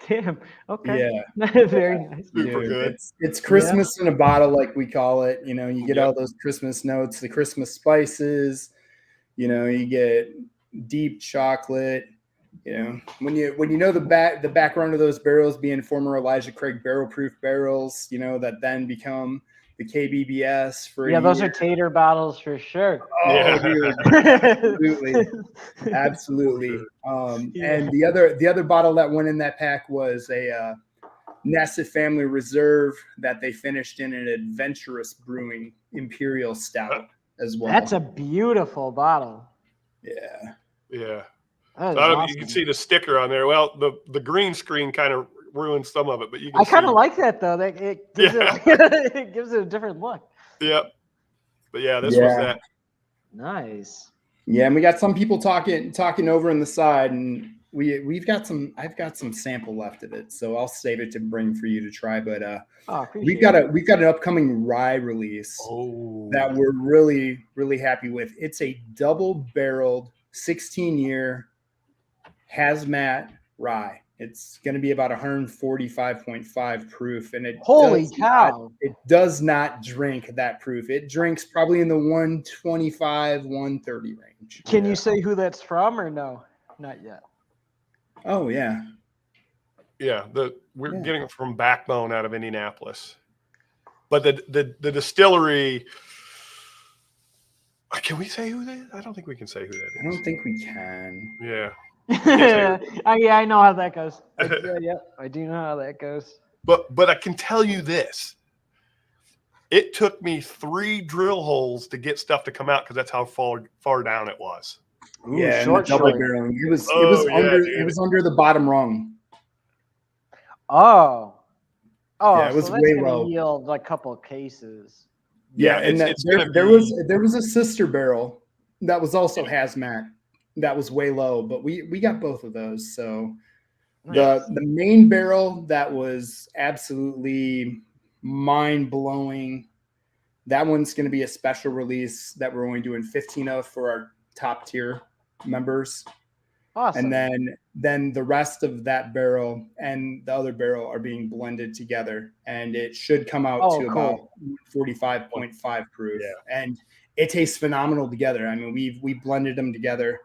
Damn. Okay.
Yeah.
Very nice.
Super good.
It's Christmas in a bottle, like we call it. You know, you get all those Christmas notes, the Christmas spices. You know, you get deep chocolate. You know, when you know the background of those barrels being former Elijah Craig barrel proof barrels, you know, that then become the KBBS for
those are tater bottles for sure.
Oh, dude. Absolutely. And the other bottle that went in that pack was a Nassif Family Reserve that they finished in an Adventurous Brewing Imperial Stout as well.
That's a beautiful bottle.
Yeah.
Yeah.
So
awesome. You can see the sticker on there. Well, the green screen kind of ruined some of it, but you can.
I kind of like that though. It gives it gives it a different look.
Yep. But yeah, this was that.
Nice.
Yeah, and we got some people talking over in the side, and I've got some sample left of it, so I'll save it to bring for you to try. But we've got an upcoming rye release that we're really, really happy with. It's a double-barreled 16-year hazmat rye. It's going to be about 145.5 proof, and it does not drink that proof. It drinks probably in the 125, 130 range.
Can you say who that's from or no? Not yet.
Oh yeah.
Yeah, we're getting it from Backbone out of Indianapolis. But the distillery, can we say who that is? I don't think we can say who that is.
I don't think we can.
Yeah.
Yeah, I know how that goes. I do know how that goes.
But I can tell you this. It took me 3 drill holes to get stuff to come out because that's how far down it was.
Ooh, short.
Barreling. It was under the bottom rung.
Oh,
yeah, it was
so that's
way
gonna
low.
Yield a couple of cases.
Yeah, and there was a sister barrel that was also hazmat that was way low, but we got both of those. So the main barrel that was absolutely mind blowing. That one's going to be a special release that we're only doing 15 of for our top tier members.
Awesome.
And then the rest of that barrel and the other barrel are being blended together, and it should come out about 45.5 proof. Yeah. And it tastes phenomenal together. I mean, we blended them together.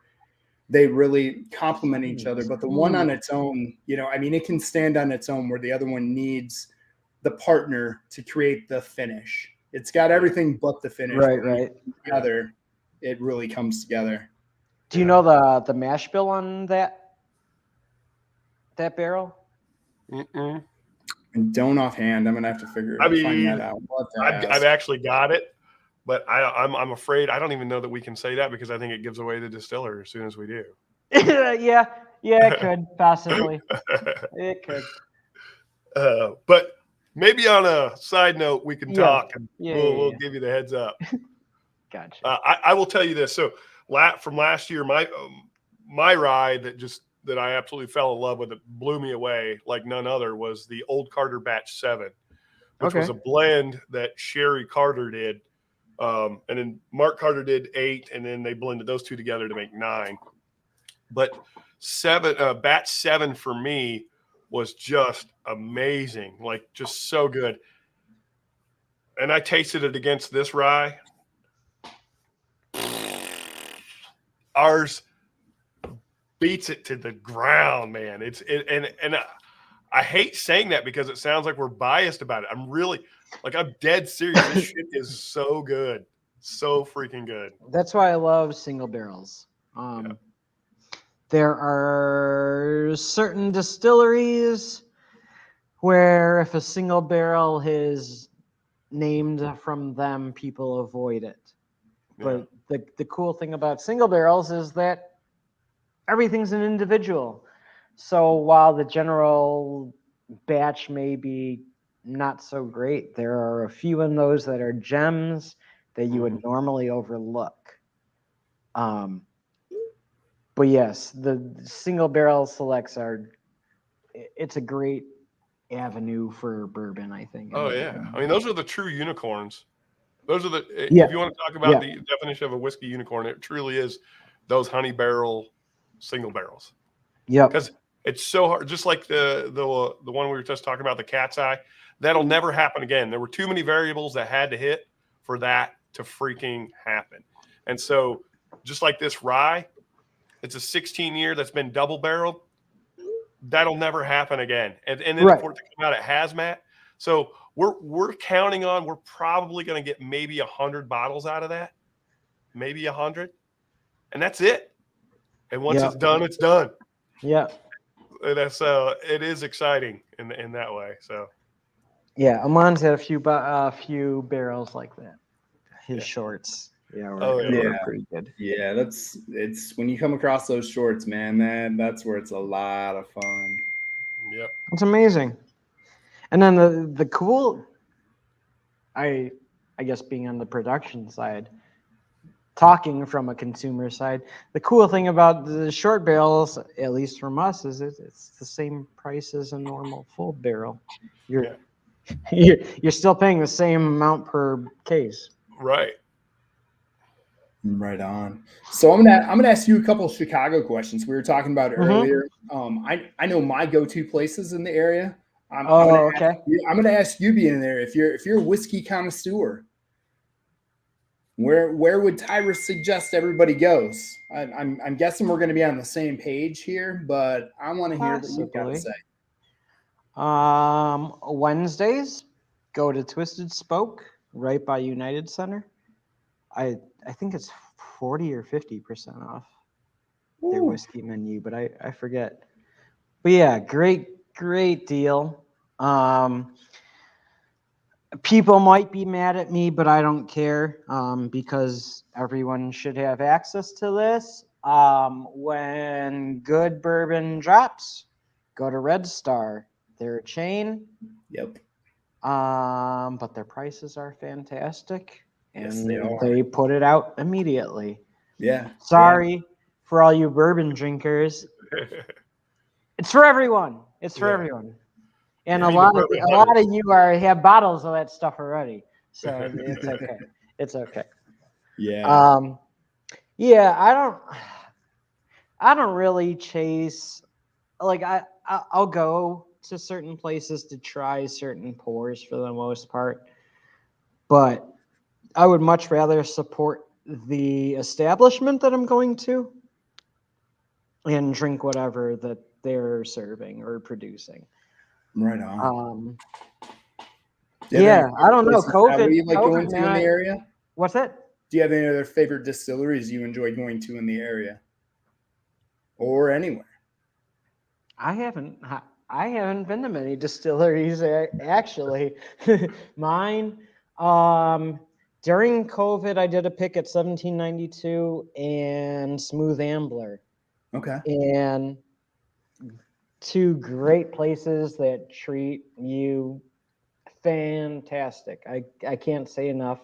They really complement each other, but the one on its own, you know, I mean, it can stand on its own where the other one needs the partner to create the finish. It's got everything but the finish.
Right.
Together, it really comes together.
Do you know the mash bill on that barrel?
Mm-mm.
And don't offhand. I'm gonna have to find that out.
I've actually got it, But I'm afraid I don't even know that we can say that because I think it gives away the distiller as soon as we do.
Yeah, it could possibly. It could.
But maybe on a side note, we can talk and we'll give you the heads up.
Gotcha.
I will tell you this. So from last year, my ride that I absolutely fell in love with, it blew me away like none other, was the Old Carter Batch 7, which was a blend that Sherry Carter did. And then Mark Carter did 8, and then they blended those two together to make 9. But Batch 7 for me was just amazing, like just so good. And I tasted it against this rye. Ours beats it to the ground, man. And I hate saying that because it sounds like we're biased about it. I'm dead serious. This shit is so good. So freaking good.
That's why I love single barrels. There are certain distilleries where if a single barrel is named from them, people avoid it. But the cool thing about single barrels is that everything's an individual. So while the general batch may be not so great, there are a few in those that are gems that you would normally overlook. But yes, the single barrel selects it's a great avenue for bourbon, I think.
Oh yeah. I mean, those are the true unicorns. Those are if you want to talk about the definition of a whiskey unicorn, it truly is those honey barrel single barrels.
Yeah.
Because it's so hard, just like the one we were just talking about, the cat's eye. That'll never happen again. There were too many variables that had to hit for that to freaking happen. And so just like this rye, it's a 16-year that's been double barreled. That'll never happen again. And then for it to come out at hazmat. So we're counting on, we're probably going to get maybe 100 bottles out of that, maybe 100, and that's it. And once it's done, it's done.
Yeah.
And that's it is exciting in that way. So
yeah, Amon's had a few barrels like that. His shorts. Yeah, we're pretty good.
Yeah, it's when you come across those shorts, man, that's where it's a lot of fun.
Yep.
It's amazing. And then the cool, I guess being on the production side, talking from a consumer side, the cool thing about the short barrels, at least from us, is it's the same price as a normal full barrel. You're still paying the same amount per case.
Right.
Right on. So I'm gonna ask you a couple of Chicago questions we were talking about earlier. I know my go-to places in the area. I'm gonna ask you being there, if you're a whiskey connoisseur, where would Tyrus suggest everybody goes? I'm guessing we're gonna be on the same page here, but I want to hear what you've got to say.
Wednesdays, go to Twisted Spoke right by United Center. I think it's 40 or 50% off their whiskey menu, but I forget. But yeah, great deal. People might be mad at me, but I don't care because everyone should have access to this. When good bourbon drops, go to Red Star. They're a chain.
Yep.
But their prices are fantastic. And
yes,
they put it out immediately.
Yeah.
Sorry for all you bourbon drinkers. It's for everyone. It's for everyone. And a lot of you have bottles of that stuff already. So it's okay. It's okay.
Yeah.
I don't really chase, like I'll go to certain places to try certain pours for the most part. But I would much rather support the establishment that I'm going to and drink whatever that they're serving or producing.
Right on.
I don't know. COVID.
You like going to in the area?
What's that?
Do you have any other favorite distilleries you enjoy going to in the area, or anywhere?
I haven't been to many distilleries actually. Mine, During COVID, I did a pick at 1792 and Smooth Ambler.
Okay.
And two great places that treat you fantastic. I can't say enough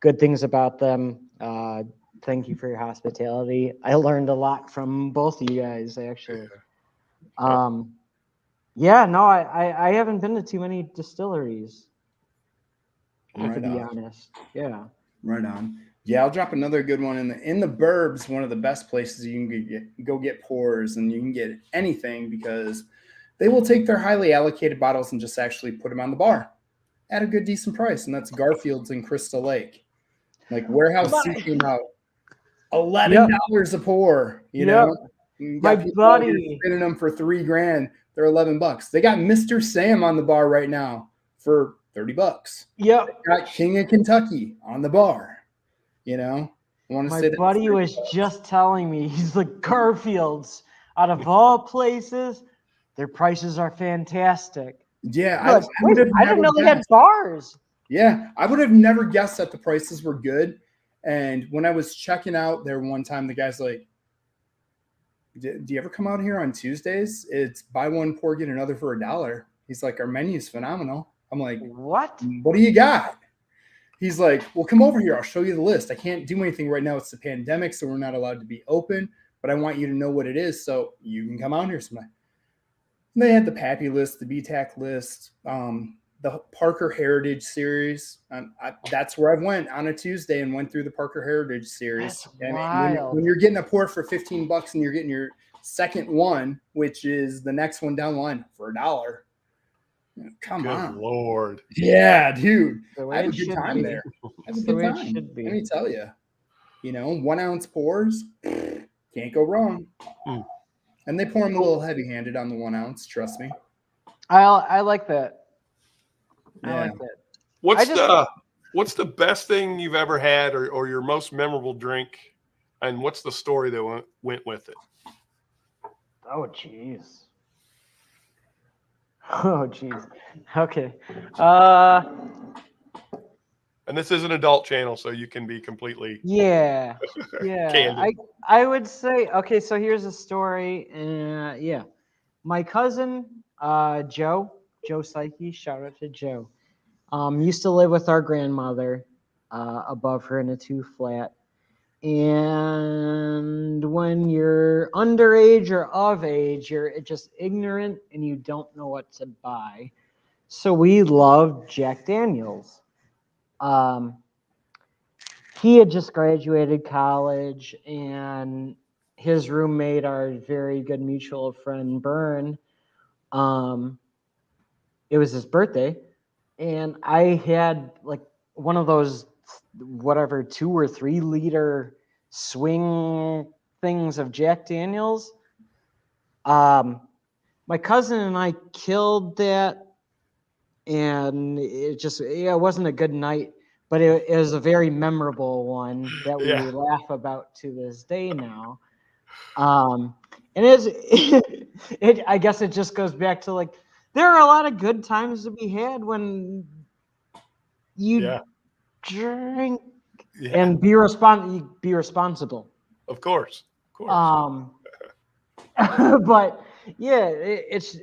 good things about them. Thank you for your hospitality. I learned a lot from both of you guys, actually. Yeah, no, I haven't been to too many distilleries, to be honest. Yeah.
Right on. Yeah, I'll drop another good one in the burbs. One of the best places you can go get pours, and you can get anything because they will take their highly allocated bottles and just actually put them on the bar at a good decent price, and that's Garfield's in Crystal Lake. Like Warehouse C came out $11 a pour. You know, you
my buddy
spinning them for $3,000. They're $11. They got Mr. Sam on the bar right now for $30.
Yep.
They got King of Kentucky on the bar. You know, I want to
my
say that
buddy was just telling me, he's like, Garfield's, out of all places, their prices are fantastic.
Yeah,
I didn't know they had bars.
Yeah, I would have never guessed that the prices were good. And when I was checking out there one time, the guy's like, do you ever come out here on Tuesdays? It's buy one, pour, get another for $1. He's like, our menu's phenomenal. I'm like,
what
do you got? He's like, well, come over here. I'll show you the list. I can't do anything right now. It's the pandemic, so we're not allowed to be open. But I want you to know what it is so you can come out here sometime. And they had the Pappy list, the BTAC list, the Parker Heritage Series. That's where I went on a Tuesday and went through the Parker Heritage Series.
That's wild.
When you're getting a pour for $15 and you're getting your second one, which is the next one down the line for $1. Come on.
Lord.
Yeah, dude.
I have a good time
there. I have a good time. Let me tell you. 1 ounce pours, can't go wrong. And they pour them a little heavy-handed on the 1 ounce. Trust me.
I like that.
Yeah.
I like that.
What's the best thing you've ever had, or your most memorable drink, and what's the story that went with it?
Oh, jeez. Oh, jeez. Okay.
And this is an adult channel, so you can be completely
yeah.
candid.
I would say, okay, so here's a story. My cousin, Joe Psyche, shout out to Joe, used to live with our grandmother above her in a 2-flat. And when you're underage or of age, you're just ignorant and you don't know what to buy. So we loved Jack Daniels. He had just graduated college, and his roommate, our very good mutual friend, Byrne, it was his birthday, and I had like one of those, whatever, 2 or 3 liter swing things of Jack Daniels. My cousin and I killed that, and it wasn't a good night, but it was a very memorable one that we laugh about to this day now. And I guess it just goes back to, like, there are a lot of good times to be had when you drink and be responsible.
Of course.
But yeah, it's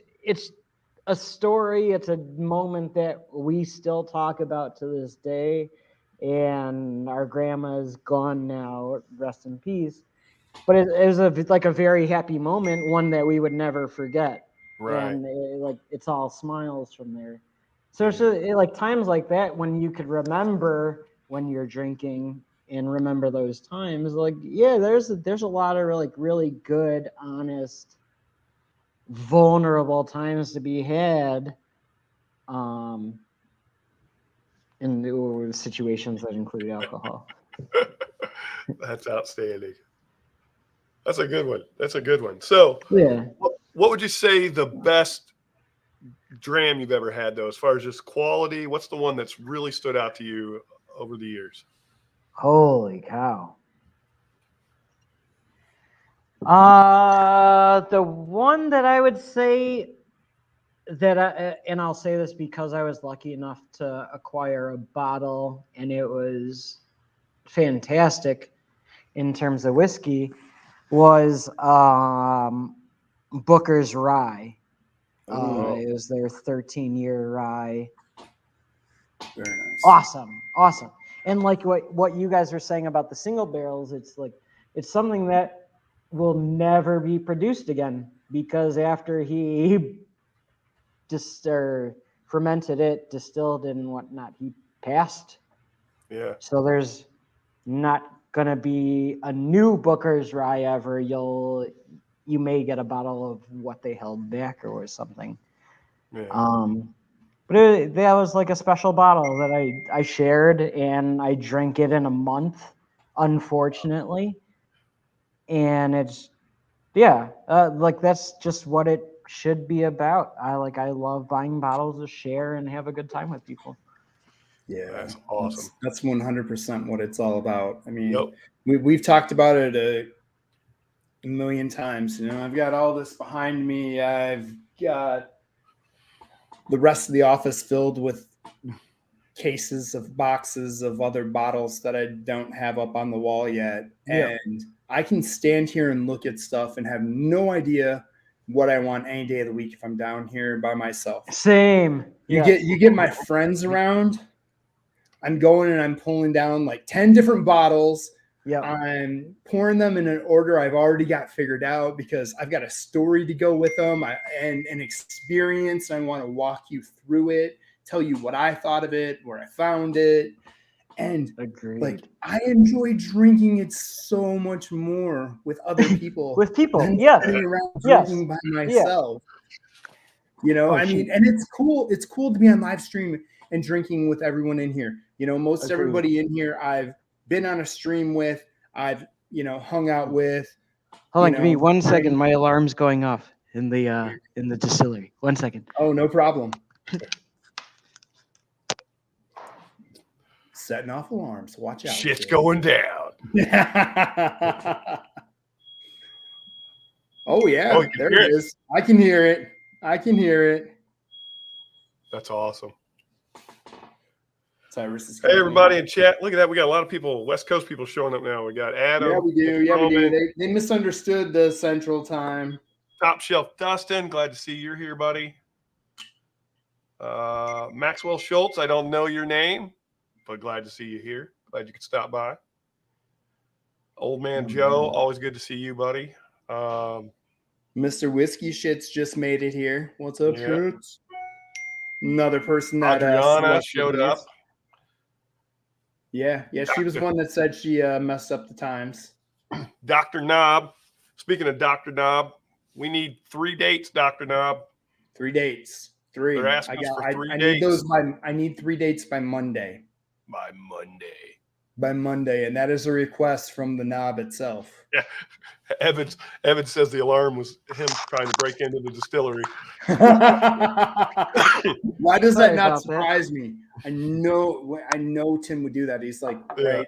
a story. It's a moment that we still talk about to this day. And our grandma's gone now, rest in peace. But it was a very happy moment, one that we would never forget.
Right.
And it's all smiles from there. So it's just, like times like that when you could remember when you're drinking and remember those times. Like, yeah, there's a lot of really good, honest, vulnerable times to be had. In the situations that include alcohol.
That's outstanding. That's a good one. So,
yeah,
what would you say the best dram you've ever had, though, as far as just quality? What's the one that's really stood out to you over the years?
Holy cow. The one that I would say and I'll say this because I was lucky enough to acquire a bottle, and it was fantastic in terms of whiskey, was Booker's Rye. It was their 13-year rye.
Very nice.
Awesome. And like what you guys were saying about the single barrels, it's like it's something that will never be produced again, because after he just fermented it, distilled it, and whatnot, he passed.
Yeah.
So there's not gonna be a new Booker's Rye ever. You may get a bottle of what they held back or something.
Yeah.
But that was like a special bottle that I shared, and I drank it in a month, unfortunately. And it's, like that's just what it should be about. I love buying bottles to share and have a good time with people.
Yeah,
That's awesome.
That's 100% what it's all about. I mean,
Yep.
we've talked about it a million times. You know, I've got all this behind me. I've got the rest of the office filled with cases of boxes of other bottles that I don't have up on the wall yet.
Yeah.
And I can stand here and look at stuff and have no idea what I want any day of the week if I'm down here by myself.
Same.
You get my friends around. I'm going and I'm pulling down like 10 different bottles.
Yeah.
I'm pouring them in an order I've already got figured out because I've got a story to go with them and an experience. I want to walk you through it, tell you what I thought of it, where I found it. And
Agreed.
like I enjoy drinking it so much more with other people.
With people,
than
yeah.
sitting around drinking by myself. You know, I mean, and it's cool. It's cool to be on live stream and drinking with everyone in here. You know, most
Agreed.
everybody in here I've been on a stream with, I've, hung out with.
Hold on, give me 1 second. My alarm's going off in the distillery. 1 second.
Oh, no problem. Setting off alarms. Watch out.
Shit's going down.
Oh yeah, there it is. I can hear it. That's
awesome.
Tyrus is
hey everybody in chat, look at that. We got a lot of people, West Coast people showing up now. We got Adam.
Yeah, we do. They misunderstood the Central Time.
Top Shelf Dustin, glad to see you're here, buddy. Maxwell Schultz, I don't know your name, but glad to see you here. Glad you could stop by. Old Man Joe, always good to see you, buddy.
Mr. Whiskey Shits just made it here. What's up, Shits? Another person that
Adriana showed up.
Yeah, she was one that said she messed up the times.
Dr. Knob. Speaking of Dr. Knob, we need 3 dates, Dr. Knob.
3 dates. 3.
They're asking us for 3 dates.
Need those I need 3 dates by Monday. By Monday, and that is a request from the knob itself.
Yeah. Evans says the alarm was him trying to break into the distillery.
Why does that not surprise me? I know Tim would do that. He's like, right.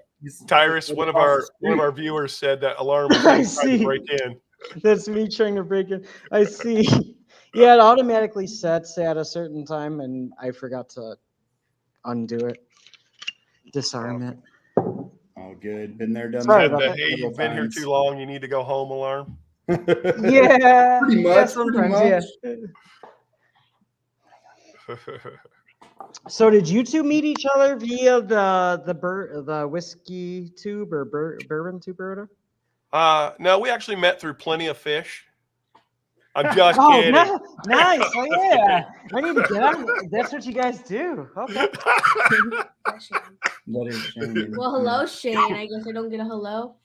Tyrus, one of our viewers said that alarm was him trying to break in.
That's me trying to break in. I see. Yeah, it automatically sets at a certain time, and I forgot to undo it, disarm it.
Oh, good. Been there, done
that. Hey, you've been here too long. You need to go home alarm.
Yeah,
pretty much.
Yeah. So, did you two meet each other via the whiskey tube or bourbon tube or whatever?
No, we actually met through Plenty of Fish. I'm just kidding.
Nice. Oh, yeah. I need to get on. That's what you guys do. Okay.
Well, hello, Shane. I guess I don't get a hello.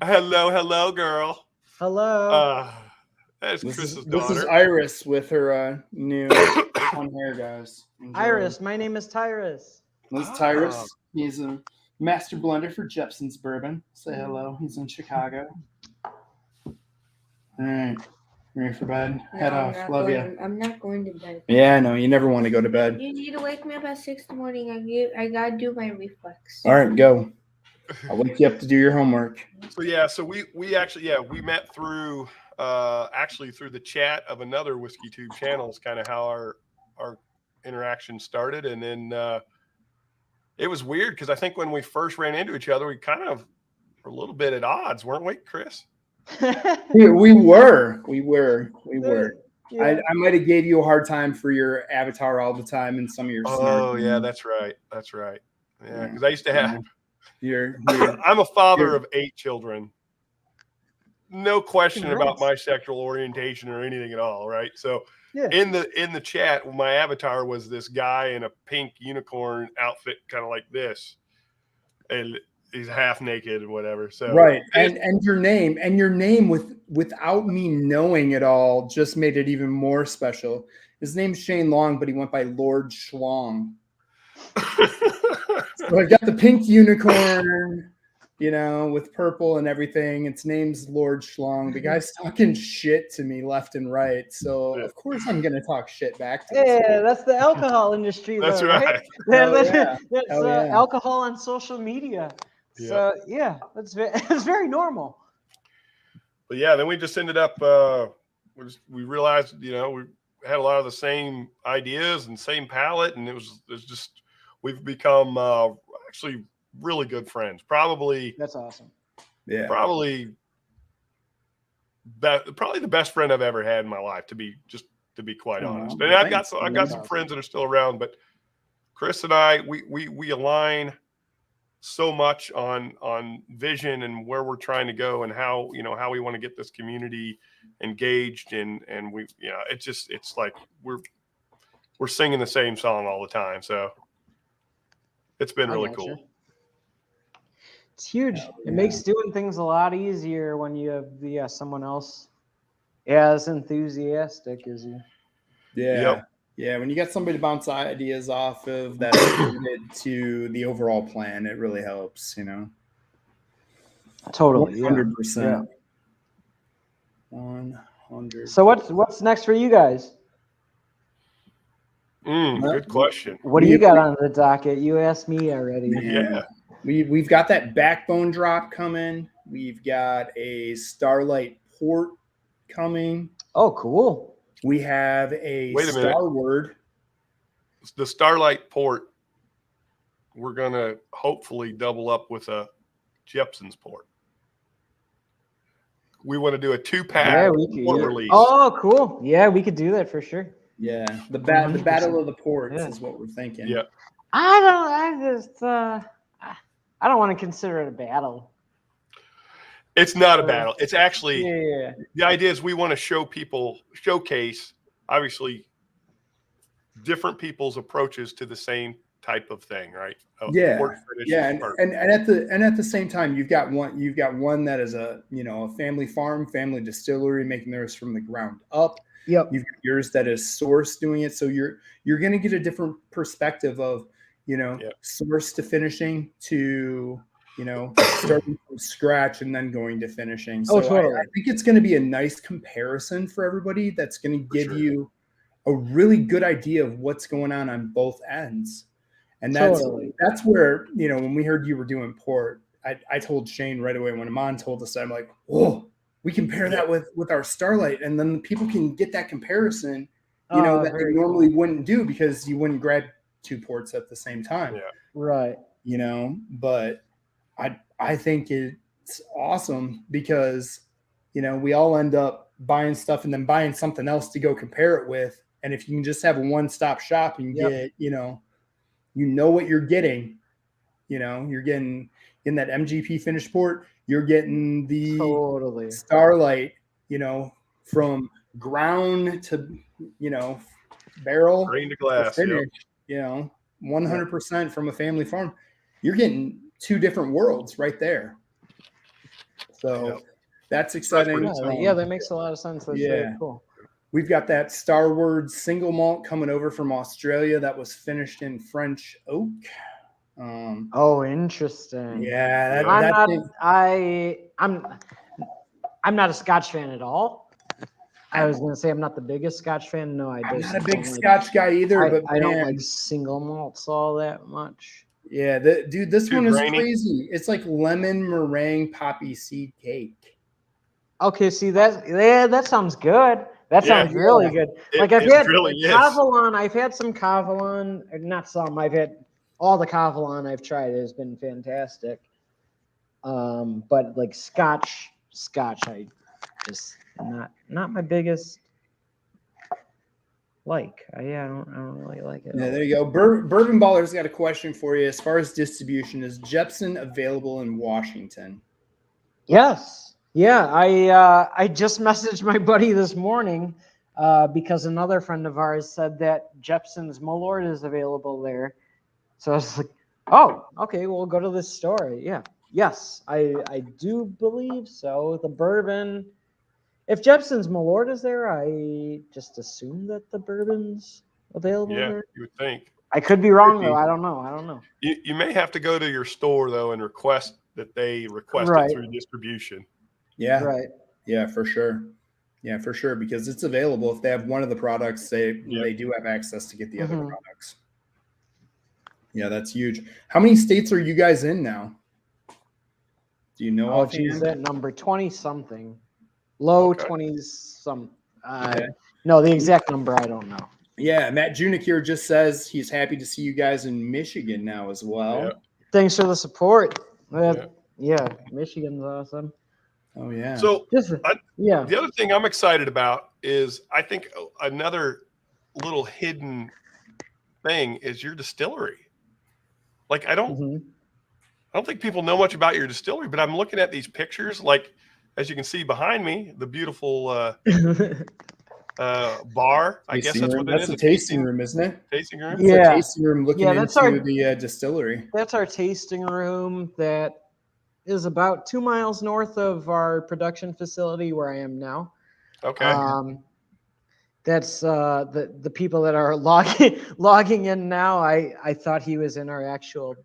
Hello, girl.
Hello.
That's Chris's daughter.
This is Iris with her new fun hair, guys. Enjoy.
Iris, my name is Tyrus.
This is Tyrus. He's a master blender for Jeppson's Bourbon. Say hello. He's in Chicago. All right. Ready for bed? Head off. Love you.
I'm not going to bed.
Yeah, no, you never want to go to bed.
You need to wake me up at 6 in the morning. I gotta do my reflex.
All right, go. I'll wake you up to do your homework.
So we actually met through actually through the chat of another Whiskey Tube channel is kind of how our interaction started. And then it was weird because I think when we first ran into each other, we kind of were a little bit at odds, weren't we, Chris?
Yeah, we were.
Yeah.
I might have gave you a hard time for your avatar all the time and some of your
Oh, yeah, that's right. Yeah, because I used to have. I'm a father of 8 children. No question about my sexual orientation or anything at all, right? So in the chat, my avatar was this guy in a pink unicorn outfit, kind of like this, and he's half naked and whatever. So
right, and your name without me knowing it all just made it even more special. His name's Shane Long, but he went by Lord Schlong. So I've got the pink unicorn, with purple and everything. Its name's Lord Schlong. The guy's talking shit to me left and right. So of course I'm gonna talk shit back to him.
Yeah, that's the alcohol industry.
That's
though,
right.
That's alcohol on social media. So that's very normal.
But yeah, then we just ended up. We realized, we had a lot of the same ideas and same palette, and it was just we've become actually really good friends. Probably
that's awesome.
Yeah,
probably the best friend I've ever had in my life. To be quite honest, and I've got some friends that are still around, but Chris and I we align so much on vision and where we're trying to go and how we want to get this community engaged and we it's like we're singing the same song all the time, so it's been really cool.
It's huge. It makes doing things a lot easier when you have someone else as enthusiastic as you.
Yeah, when you got somebody to bounce ideas off of that are related to the overall plan, it really helps,
Totally,
100%. 100.
So what's next for you guys?
Good question.
What do you got on the docket? You asked me already.
Yeah.
We've got that backbone drop coming. We've got a Starlight port coming.
Oh, cool.
We have a Starward.
The Starlight port, we're going to hopefully double up with a Jeppson's port. We want to do a 2-pack port release.
Oh, cool. Yeah, we could do that for sure.
Yeah, the battle of the ports is what we're thinking.
Yeah.
I don't want to consider it a battle.
It's not a battle. It's actually the idea is we want to showcase obviously different people's approaches to the same type of thing, right?
And at the same time, you've got one that is a family farm, family distillery making theirs from the ground up.
Yep.
You've got yours that is source doing it, so you're going to get a different perspective of source to finishing to starting from scratch and then going to finishing. So
totally.
I think it's going to be a nice comparison for everybody. That's going to give you a really good idea of what's going on both ends. And that's where, when we heard you were doing port, I told Shane right away when Amon told us, I'm like, whoa, we compare that with our Starlight. And then people can get that comparison, that they normally wouldn't do because you wouldn't grab 2 ports at the same time.
Yeah.
Right.
But I think it's awesome because, we all end up buying stuff and then buying something else to go compare it with. And if you can just have a one-stop shop and get, what you're getting, you're getting in that MGP finished port, you're getting the Starlight, from ground to, barrel,
grain to glass,
finish, 100% from a family farm. You're getting 2 different worlds right there. So that's exciting.
That makes a lot of sense. That's very cool.
We've got that Starward single malt coming over from Australia that was finished in French oak.
Interesting.
Yeah,
I'm not a Scotch fan at all. I was going to say I'm not the biggest Scotch fan. No,
I'm not a big Scotch guy either. But
I don't like single malts all that much.
Yeah, this one is crazy. It's like lemon meringue poppy seed cake.
Okay, see that sounds good. That
Yeah.
sounds really good. Like I've
It
had
really
like
is.
Cavalon. I've had some Cavalon, or not some. I've had all the Cavalon I've tried has been fantastic. But like Scotch, I just not my biggest like. I don't really like it.
Yeah, there you go. Bourbon Baller's got a question for you. As far as distribution, is Jeppson available in Washington?
Yes. Yeah. I just messaged my buddy this morning because another friend of ours said that Jeppson's Malort is available there. So I was like, oh, okay, we'll go to this store. Yeah. Yes, I do believe so. The bourbon. If Jeppson's Malort is there, I just assume that the bourbon's available
Yeah,
there.
you would think.
I could be wrong though. I don't know.
You may have to go to your store though and request that they request
Right.
it through distribution.
Yeah.
Right.
Yeah, for sure. Yeah, for sure. Because it's available. If they have one of the products, they do have access to get the other products. Yeah, that's huge. How many states are you guys in now? Do you know?
Oh, geez, that number 20 something, low 20s some. No, the exact number I don't know.
Yeah, Matt Junik here just says he's happy to see you guys in Michigan now as well.
Yeah.
Thanks for the support. Yeah, Michigan's awesome.
Oh yeah.
So
yeah,
the other thing I'm excited about is I think another little hidden thing is your distillery. Like I don't think people know much about your distillery, but I'm looking at these pictures. Like as you can see behind me, the beautiful bar. I guess that's what it is.
That's a tasting room, isn't it?
Tasting room.
It's a tasting room looking into the distillery.
That's our tasting room that is about 2 miles north of our production facility where I am now.
Okay.
That's the people that are logging in now. I thought he was in our actual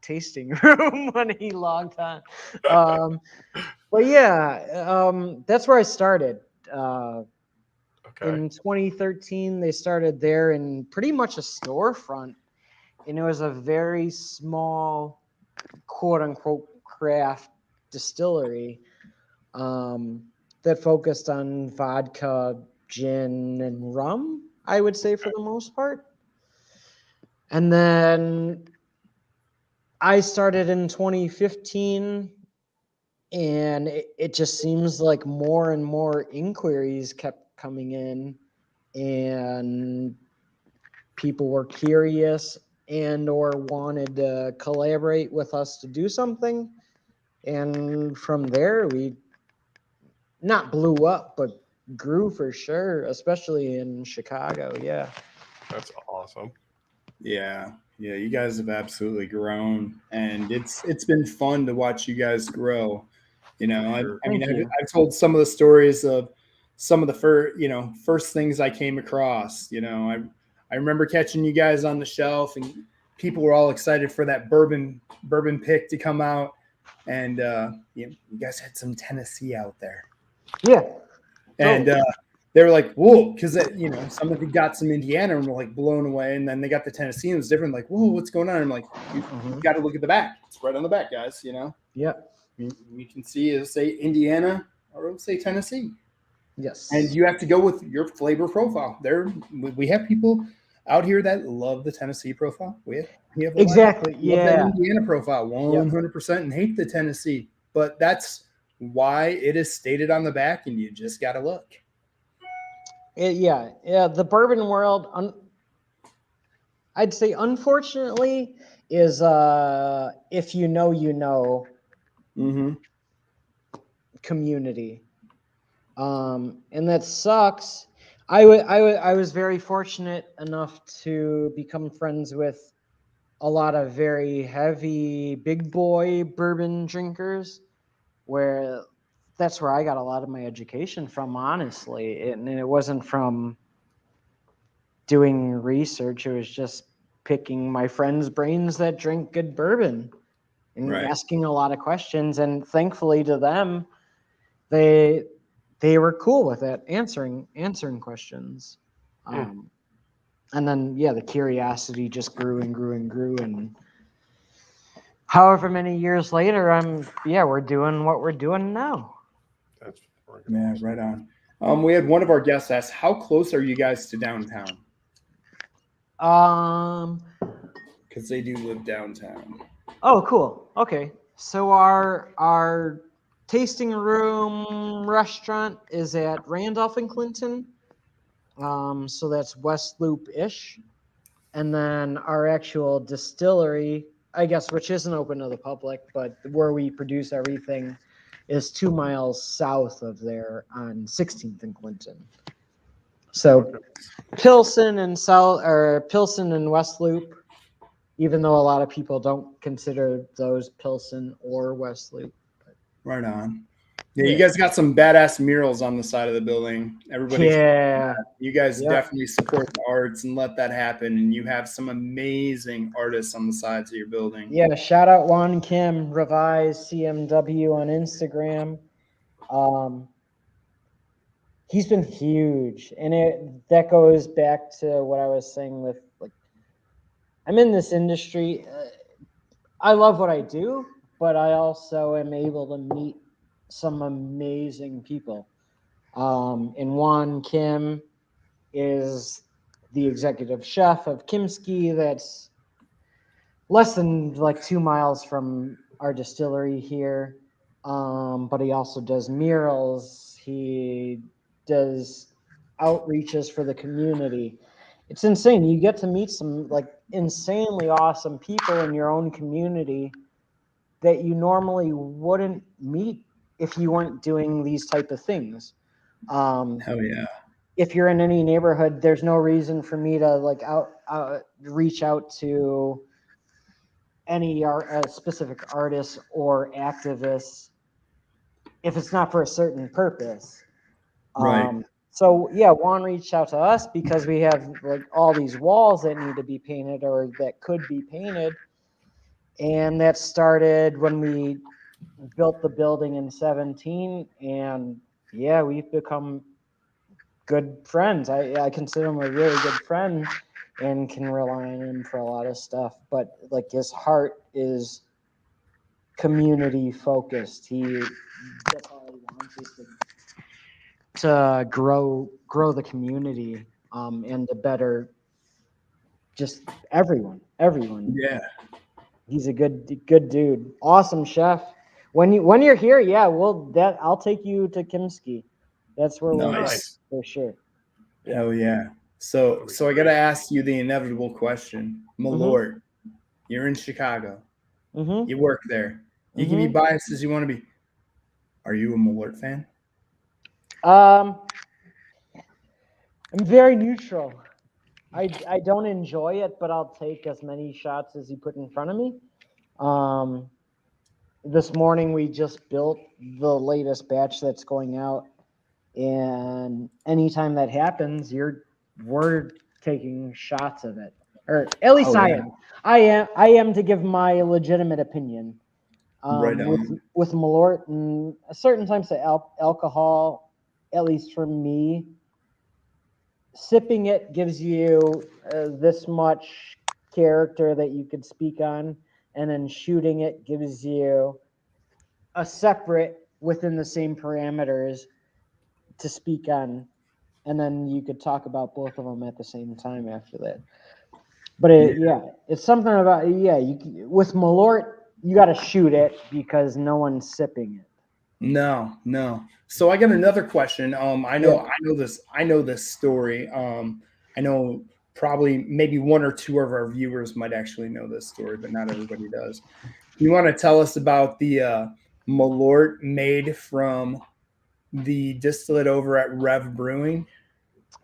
tasting room when he logged on. But yeah, that's where I started. In 2013, they started there in pretty much a storefront, and it was a very small, quote unquote, craft distillery that focused on vodka, gin, and rum, I would say, for the most part. And then I started in 2015, and it just seems like more and more inquiries kept coming in, and people were curious and or wanted to collaborate with us to do something. And from there, we not blew up, but grew for sure, especially in Chicago. Yeah.
That's awesome.
Yeah. Yeah, you guys have absolutely grown, and it's been fun to watch you guys grow. You know, I've told some of the stories of some of the first things I came across. You know, I remember catching you guys on the shelf, and people were all excited for that bourbon pick to come out, and you guys had some Tennessee out there.
Yeah,
and they were like, whoa, because somebody got some Indiana and were like blown away, and then they got the Tennessee and it was different. Like, whoa, what's going on? I'm like, you've got to look at the back. It's right on the back, guys. You know.
Yeah.
We can see it'll say Indiana or it'll say Tennessee.
Yes.
And you have to go with your flavor profile. We have people out here that love the Tennessee profile. We have
exactly.
Love that Indiana profile 100% and hate the Tennessee. But that's why it is stated on the back, and you just got to look.
Yeah. The bourbon world, I'd say, unfortunately, is if you know. Community, and that sucks. I was very fortunate enough to become friends with a lot of very heavy big boy bourbon drinkers, where that's where I got a lot of my education from, honestly. And it wasn't from doing research. It was just picking my friends' brains that drink good bourbon and asking a lot of questions. And thankfully to them, they were cool with it, answering questions. And then, the curiosity just grew and grew and grew. And however many years later, we're doing what we're doing now.
That's
Yeah, right on. We had one of our guests ask, how close are you guys to downtown? Because they do live downtown.
Oh, cool. Okay. So our tasting room restaurant is at Randolph and Clinton. So that's West Loop-ish. And then our actual distillery, I guess, which isn't open to the public, but where we produce everything, is 2 miles south of there on 16th and Clinton. So Pilsen and West Loop, even though a lot of people don't consider those Pilsen or West Loop.
Right on. Yeah, you guys got some badass murals on the side of the building. Everybody,
Yeah.
you guys
Yep.
definitely support the arts and let that happen. And you have some amazing artists on the sides of your building.
Yeah, shout out Juan Kim, Revise CMW on Instagram. He's been huge, and that goes back to what I was saying with, like, I'm in this industry. I love what I do, but I also am able to meet some amazing people. And Juan Kim is the executive chef of Kimski. That's less than like 2 miles from our distillery here. But he also does murals. He does outreaches for the community. It's insane. You get to meet some like insanely awesome people in your own community that you normally wouldn't meet if you weren't doing these type of things.
Hell yeah.
If you're in any neighborhood, there's no reason for me to like reach out to any specific artists or activists if it's not for a certain purpose.
Right.
So yeah, Juan reached out to us because we have like all these walls that need to be painted or that could be painted. And that started when we built the building in 2017. And yeah, we've become good friends. I consider him a really good friend and can rely on him for a lot of stuff. But like his heart is community focused. That's all he wants is to grow the community and to better just everyone.
Yeah.
He's a good dude. Awesome chef. When you're here, yeah, I'll take you to Kimski. That's where we'll
Nice.
for sure. Yeah.
Hell yeah. So I got to ask you the inevitable question. Malort, you're in Chicago.
Mm-hmm.
You work there. You can be biased as you want to be. Are you a Malort fan?
I'm very neutral. I don't enjoy it, but I'll take as many shots as you put in front of me. This morning we just built the latest batch that's going out, and anytime that happens, we're taking shots of it, or at least I am to give my legitimate opinion.
Right on.
With Malort and certain types of alcohol, at least for me, sipping it gives you this much character that you could speak on, and then shooting it gives you a separate within the same parameters to speak on, and then you could talk about both of them at the same time after that. But it's something about with Malort, you got to shoot it because no one's sipping it.
No. So I got another question. I know this story. I know probably maybe one or two of our viewers might actually know this story, but not everybody does. You want to tell us about the Malort made from the distillate over at Rev Brewing?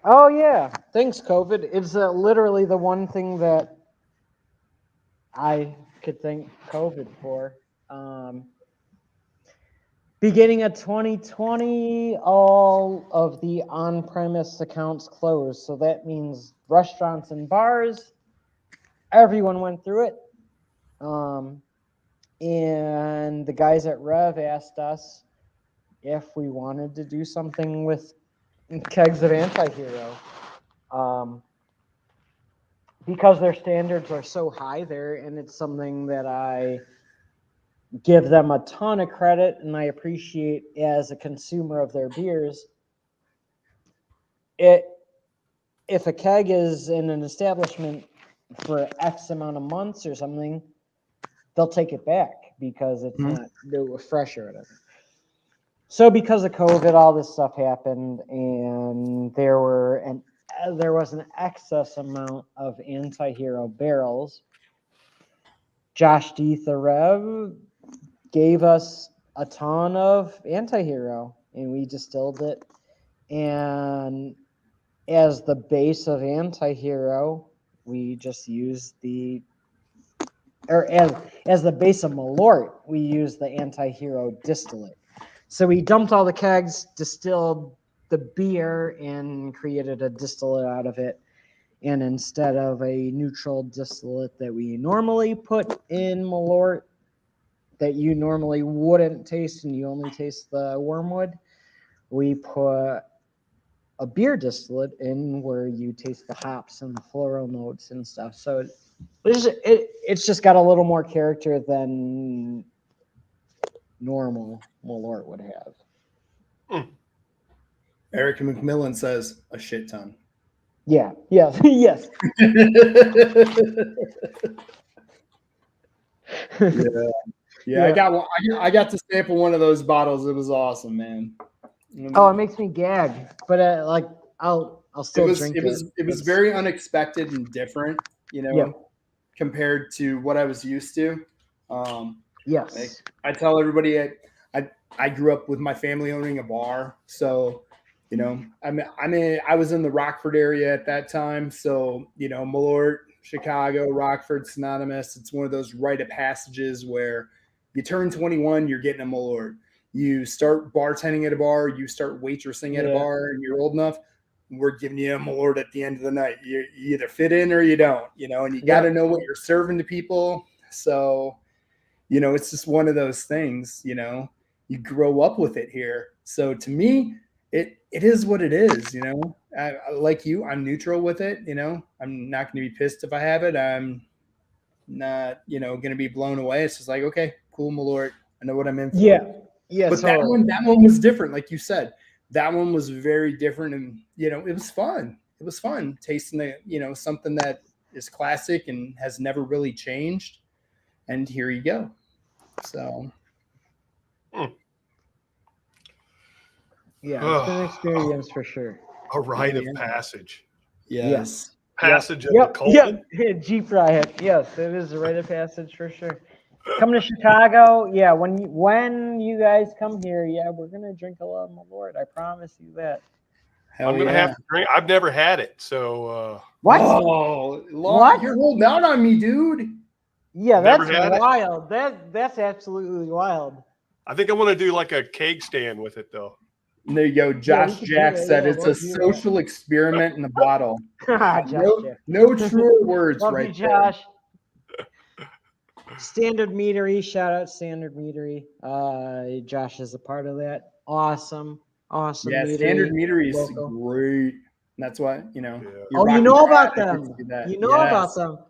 Oh yeah, thanks COVID. It's literally the one thing that I could thank COVID for. Beginning of 2020, all of the on-premise accounts closed. So that means restaurants and bars, everyone went through it. And the guys at Rev asked us if we wanted to do something with kegs of Anti-Hero. Because their standards are so high there, and it's something that I give them a ton of credit, and I appreciate as a consumer of their beers. If a keg is in an establishment for X amount of months or something, they'll take it back because it's not fresh or whatever. So because of COVID, all this stuff happened, and there was an excess amount of anti-hero barrels. Josh Deetharev gave us a ton of anti-hero, and we distilled it. And as the base of anti-hero, we just used as the base of Malort, we used the anti-hero distillate. So we dumped all the kegs, distilled the beer, and created a distillate out of it. And instead of a neutral distillate that we normally put in Malort, that you normally wouldn't taste and you only taste the wormwood, we put a beer distillate in where you taste the hops and the floral notes and stuff. So it's just got a little more character than normal Malort would have.
Eric McMillan says a shit ton.
Yeah. Yes. Yes.
Yeah. I got one. I got to sample one of those bottles. It was awesome, man.
Oh, it makes me gag, but I'll still drink it.
It was very unexpected and different, compared to what I was used to.
Yes.
Like, I tell everybody I grew up with my family owning a bar, so I was in the Rockford area at that time, so Malort, Chicago, Rockford, synonymous. It's one of those rite of passages where you turn 21, you're getting a Malort. You start bartending at a bar, you start waitressing at a bar, and you're old enough, we're giving you a Malort at the end of the night. You either fit in or you don't, and you got to know what you're serving to people. So, it's just one of those things, you grow up with it here. So to me, it is what it is, like you, I'm neutral with it. I'm not going to be pissed if I have it. I'm not, going to be blown away. It's just like, okay, cool, Malort. I know what I'm in for.
Yeah. Yeah.
But that one was different. Like you said, that one was very different. And, it was fun. It was fun tasting something that is classic and has never really changed. And here you go. So.
Yeah, it's been an experience for sure.
A rite of passage.
Yes.
Passage of the colon.
Yep. Jeep riot. Yes, it is a rite of passage for sure. Coming to Chicago, when you guys come here, we're gonna drink a lot of Malort. I promise you that.
I'm gonna have to drink. I've never had it, so
what?
Oh, what? You're holding out on me, dude.
Yeah, that's wild. That's absolutely wild.
I think I want to do like a keg stand with it, though.
There you go. Josh Jack said it's a social experiment in the bottle. No truer words.
Love
right
you, Josh. Standard Meadery, shout out Standard Meadery. Josh is a part of that. Awesome.
Yeah,
meadery.
Standard Meadery is great. That's why,
you know about them. You know about them.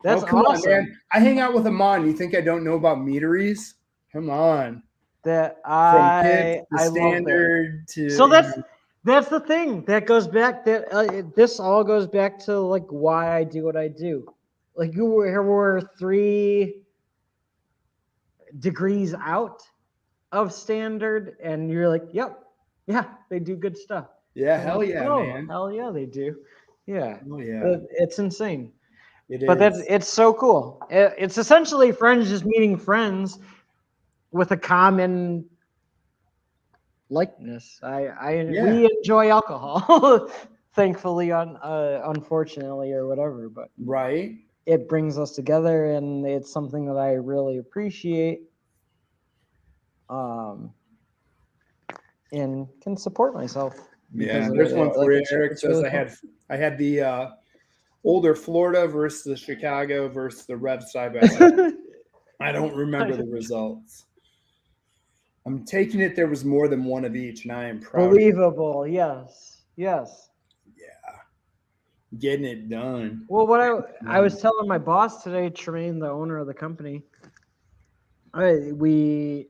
That's
come
awesome.
on, man. I hang out with Amon. You think I don't know about meaderies? Come on.
I
Standard to.
So that's the thing that goes back. This all goes back to like why I do what I do. Like we're 3 degrees out of Standard, and you're like, yep, yeah, they do good stuff.
Yeah, hell yeah, man.
Hell yeah, they do. Yeah,
yeah.
It's insane.
But
it's so cool. It's essentially friends just meeting friends with a common likeness. We enjoy alcohol, thankfully, unfortunately, or whatever. But
right,
it brings us together, and it's something that I really appreciate. And can support myself.
Yeah, there's one for you. Eric says really I had the older Florida versus the Chicago versus the Rev side by side. I don't remember the results. I'm taking it there was more than one of each, and I am proud.
Believable, yes. Yeah,
getting it done.
Well, what I was telling my boss today, Tremaine, the owner of the company, We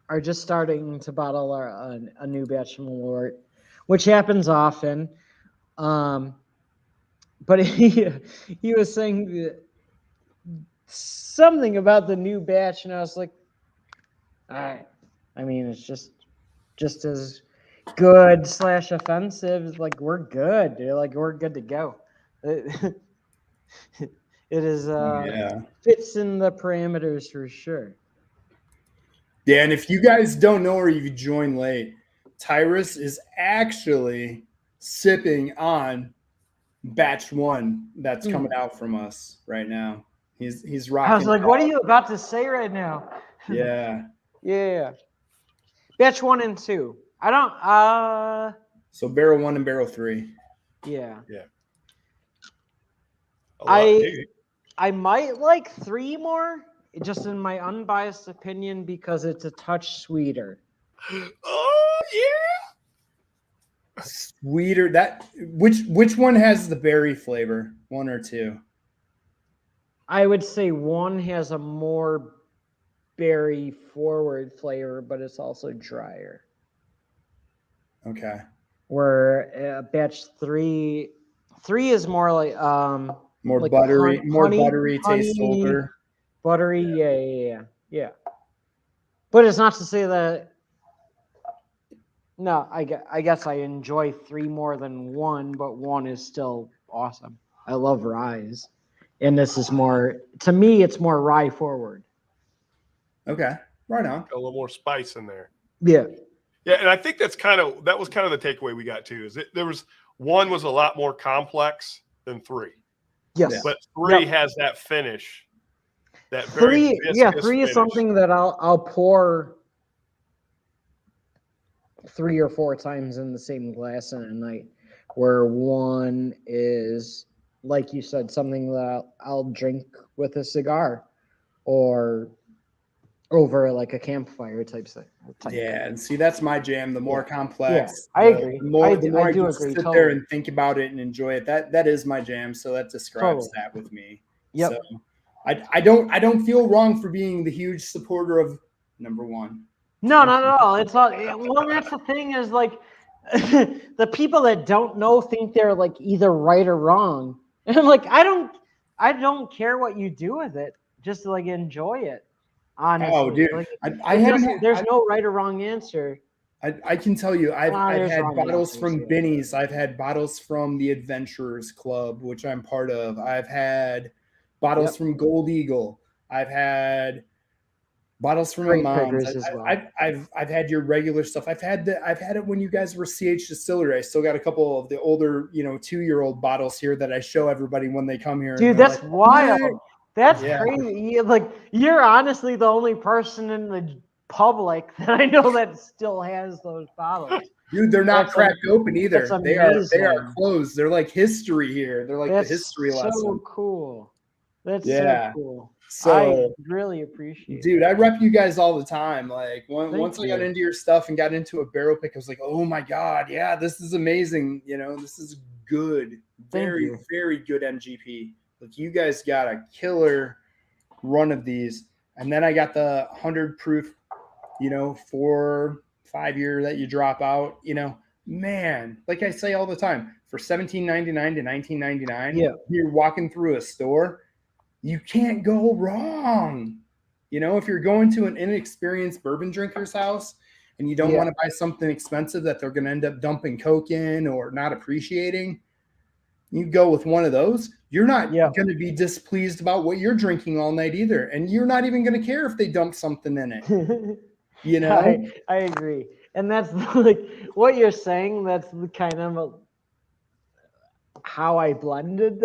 are just starting to bottle a new batch from Malort, which happens often. But he was saying something about the new batch, and I was like, all right. I mean, it's just as good / offensive. Like we're good. We're good to go. It is
Yeah.
fits in the parameters for sure.
Yeah, and if you guys don't know or you joined late, Tyrus is actually sipping on batch 1 that's coming out from us right now. He's rocking.
I was like, what are you about to say right now?
Yeah.
Yeah. Batch 1 and 2. I don't
So barrel 1 and barrel 3.
Yeah.
I
I might like 3 more, just in my unbiased opinion, because it's a touch sweeter.
Oh yeah.
Sweeter. That which one has the berry flavor? 1 or 2?
I would say 1 has a more berry forward flavor, but it's also drier.
Okay.
Where batch 3 is more like
More
like
buttery,
honey,
taste older.
Buttery, yeah. But it's not to say that. No, I guess I enjoy 3 more than 1, but 1 is still awesome. I love ryes, and this is more, to me, it's more rye forward.
Okay, right on.
A little more spice in there.
Yeah.
Yeah, and I think that was kind of the takeaway we got too. Is there was 1 was a lot more complex than 3.
Yes,
but 3 has that finish. That
3
viscous
3 is
finish.
something that I'll pour 3 or 4 times in the same glass in a night, where 1 is, like you said, something that I'll drink with a cigar or over like a campfire type thing.
Yeah, and see, that's my jam. The more complex,
I agree.
The more I
do
can
agree.
sit
Totally.
there and think about it and enjoy it. That is my jam. So that describes that with me.
Yep.
So I don't feel wrong for being the huge supporter of number 1.
No, not at all. It's all, well, that's the thing is like the people that don't know think they're like either right or wrong. And I'm like, I don't care what you do with it. Just like enjoy it. Honestly.
Oh, dude.
Like, there's no right or wrong answer.
I can tell you, I've had bottles
answers,
from Binny's. I've had bottles from the Adventurers Club, which I'm part of. I've had bottles from Gold Eagle. I've had bottles from my mom's. I've had your regular stuff. I've had it when you guys were CH Distillery. I still got a couple of the older, 2-year-old bottles here that I show everybody when they come here.
Dude, that's like, wild. What? That's
yeah.
crazy. Like, you're honestly the only person in the public that I know that still has those bottles.
Dude, they're not cracked open either. They are closed. They're like history here. They're like the history lesson.
That's so cool. That's so cool.
So
I really appreciate it.
Dude, I rep you guys all the time. Like once I got into your stuff and got into a barrel pick, I was like, oh my God, yeah, this is amazing. This is good. Very, very good MGP. Like you guys got a killer run of these. And then I got the 100 proof, 4-5 year that you drop out, man, like I say all the time, for $17.99 to $19.99, you're walking through a store, you can't go wrong. If you're going to an inexperienced bourbon drinker's house and you don't want to buy something expensive that they're going to end up dumping Coke in or not appreciating, you go with one of those, you're not going to be displeased about what you're drinking all night either. And you're not even going to care if they dump something in it.
I agree. And that's like what you're saying. That's kind of how I blended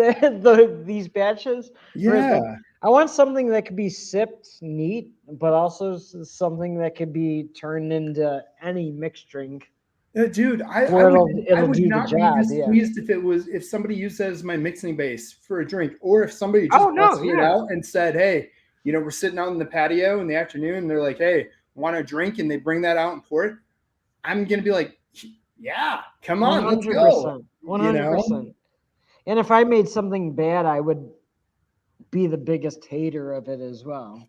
these batches.
Yeah.
Like, I want something that could be sipped neat, but also something that could be turned into any mixed drink.
Dude, I would not be displeased if somebody used that as my mixing base for a drink, or if somebody just busted it out and said, hey, we're sitting out in the patio in the afternoon and they're like, hey, want a drink? And they bring that out and pour it. I'm going to be like, yeah, come on, 100%, let's go.
100%. And if I made something bad, I would be the biggest hater of it as well.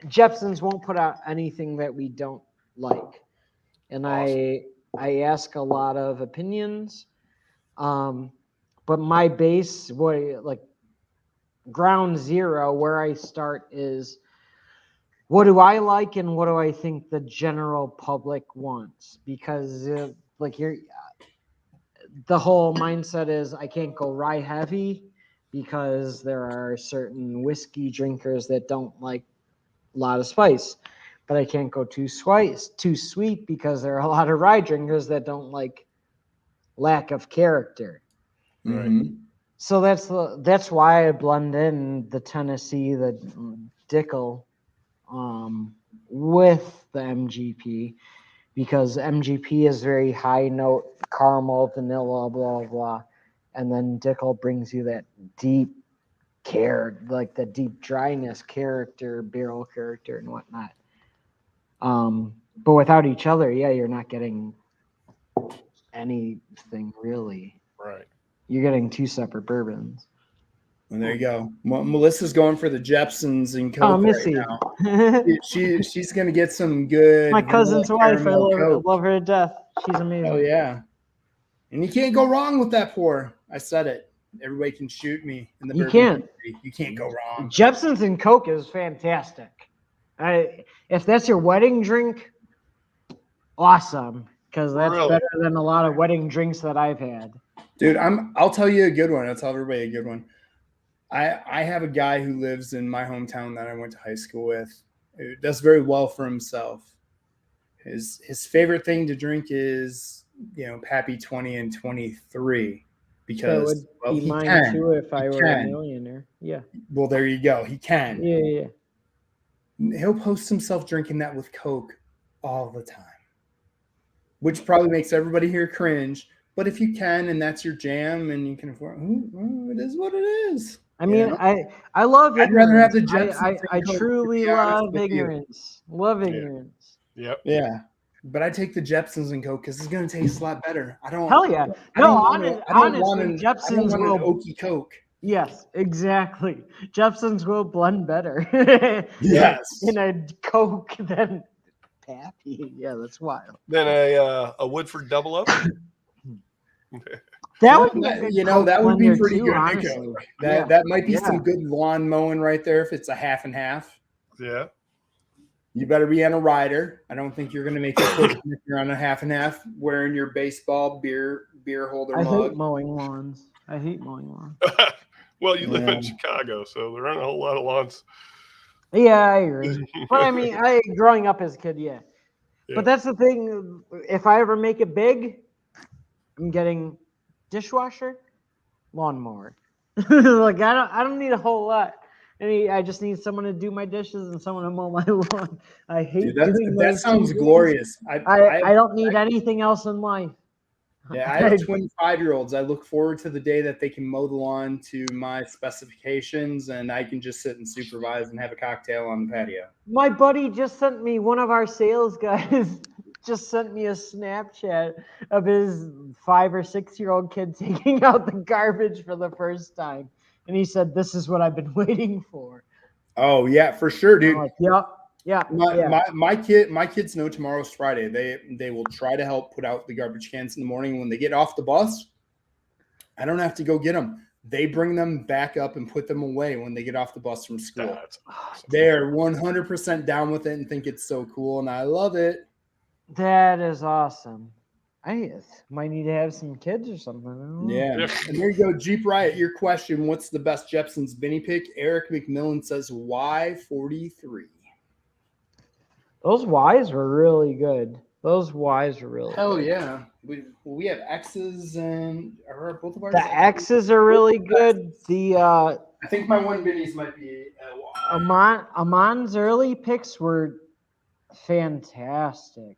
Jeppson's won't put out anything that we don't like, and
Awesome.
I ask a lot of opinions, but my base, like ground zero, where I start is what do I like and what do I think the general public wants, because the whole mindset is I can't go rye heavy because there are certain whiskey drinkers that don't like a lot of spice, but I can't go too sweet because there are a lot of rye drinkers that don't like lack of character.
Right.
Mhm.
So that's why I blend in the Tennessee, the Dickel, with the MGP, because MGP is very high note caramel, vanilla, blah blah, and then Dickel brings you that deep like the deep dryness, character, barrel character, and whatnot. But without each other, yeah, you're not getting anything really.
Right.
You're getting two separate bourbons.
Well, there you go. Melissa's going for the Jeppsons and Coke
Oh,
right
Missy.
now. She's gonna get some good.
My cousin's
vanilla
wife. I
caramel
love her to death. She's amazing.
Oh yeah, and you can't go wrong with that pour. I said it. Everybody can shoot me in the
You
bourbon
can't.
industry. You can't go wrong.
Jeppson's and Coke is fantastic. If that's your wedding drink, awesome, because that's
Really?
better than a lot of wedding drinks that I've had.
Dude, I'll tell you a good one. I'll tell everybody a good one. I have a guy who lives in my hometown that I went to high school with, who does very well for himself. His favorite thing to drink is, Pappy 20 and 23, because
That would be mine
can.
too if I were
can.
a millionaire. Yeah.
Well, there you go. He can.
Yeah.
He'll post himself drinking that with Coke all the time, which probably makes everybody here cringe. But if you can, and that's your jam, and you can afford, it is what it is.
I mean, I love
I'd rather have
ignorance.
the Jeppsons
I
and Coke,
truly
to be honest
love
with you.
ignorance. Love ignorance.
Yep.
Yeah, but I take the Jeppsons and Coke because it's gonna taste a lot better. I don't.
Hell yeah.
I
No,
don't want
honestly,
an
Jeppson's will.
oaky Coke.
Yes, exactly. Jeppson's will blend better.
Yes.
In a Coke than Pappy. Yeah, that's wild.
Then a Woodford double up.
That would be a good Coke
that would be
blender
pretty
too,
good.
honestly.
That might be
Yeah.
some good lawn mowing right there if it's a half and half.
Yeah.
You better be on a rider. I don't think you're going to make it if you're on a half and half wearing your baseball beer holder
I
mug.
hate mowing lawns.
Well, you live in Chicago, so there aren't a whole lot of lawns.
Yeah, I agree. But I mean, growing up as a kid, yeah.
Yeah.
But that's the thing. If I ever make it big, I'm getting dishwasher, lawnmower. Like I don't need a whole lot. I just need someone to do my dishes and someone to mow my lawn. I hate doing
that
those
sounds
two things.
glorious.
I don't need anything else in life.
Yeah, I have twin 5-year-olds. I look forward to the day that they can mow the lawn to my specifications, and I can just sit and supervise and have a cocktail on the patio.
My buddy just sent me, one of our sales guys just sent me a Snapchat of his 5 or 6-year-old kid taking out the garbage for the first time. And he said, "This is what I've been waiting for."
Oh, yeah, for sure, dude.
I'm like, yep. Yeah.
My kids know tomorrow's Friday. They will try to help put out the garbage cans in the morning. When they get off the bus, I don't have to go get them. They bring them back up and put them away when they get off the bus from school.
That's awesome.
They're 100% down with it and think it's so cool, and I love it.
That is awesome. I might need to have some kids or something. I don't know.
Yeah. And there you go, Jeep Riot. Your question: what's the best Jeppson's Benny pick? Eric McMillan says Y43.
Those Ys were really good.
Hell
good.
yeah. We have X's and are both of ours.
The X's are really good.
I think my one Benny's might be Y.
Amon's early picks were fantastic.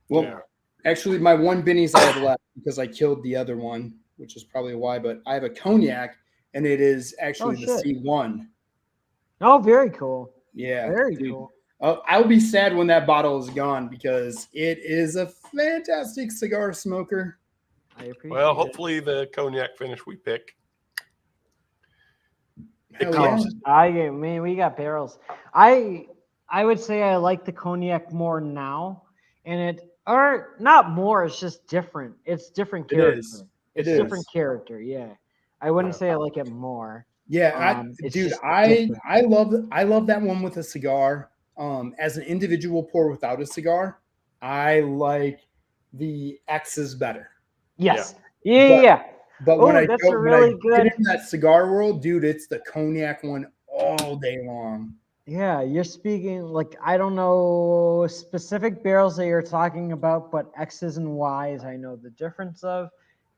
Well,
Yeah.
actually, my one Benny's I have left because I killed the other one, which is probably why. But I have a cognac, and it is actually the C1.
Oh, very cool.
Yeah,
Very
dude.
cool.
I'll be sad when that bottle is gone because it is a fantastic cigar smoker.
I appreciate
Well,
it.
hopefully the cognac finish we pick It
Hell yeah.
comes.
We got barrels. I would say I like the cognac more now, and or not more. It's just different. It's different
It
character.
is.
It's
It
different
is.
character. Yeah, I wouldn't
Yeah.
say I like it more.
Yeah,
It's
dude,
just
I
different.
love that one with a cigar. As an individual pour without a cigar, I like the X's better.
Yes. Yeah.
But-
Yeah.
But
Oh,
when I
that's
go,
a
when I
really
get
good.
into that cigar world, dude, it's the cognac one all day long.
Yeah, you're speaking like I don't know specific barrels that you're talking about, but X's and Y's I know the difference of,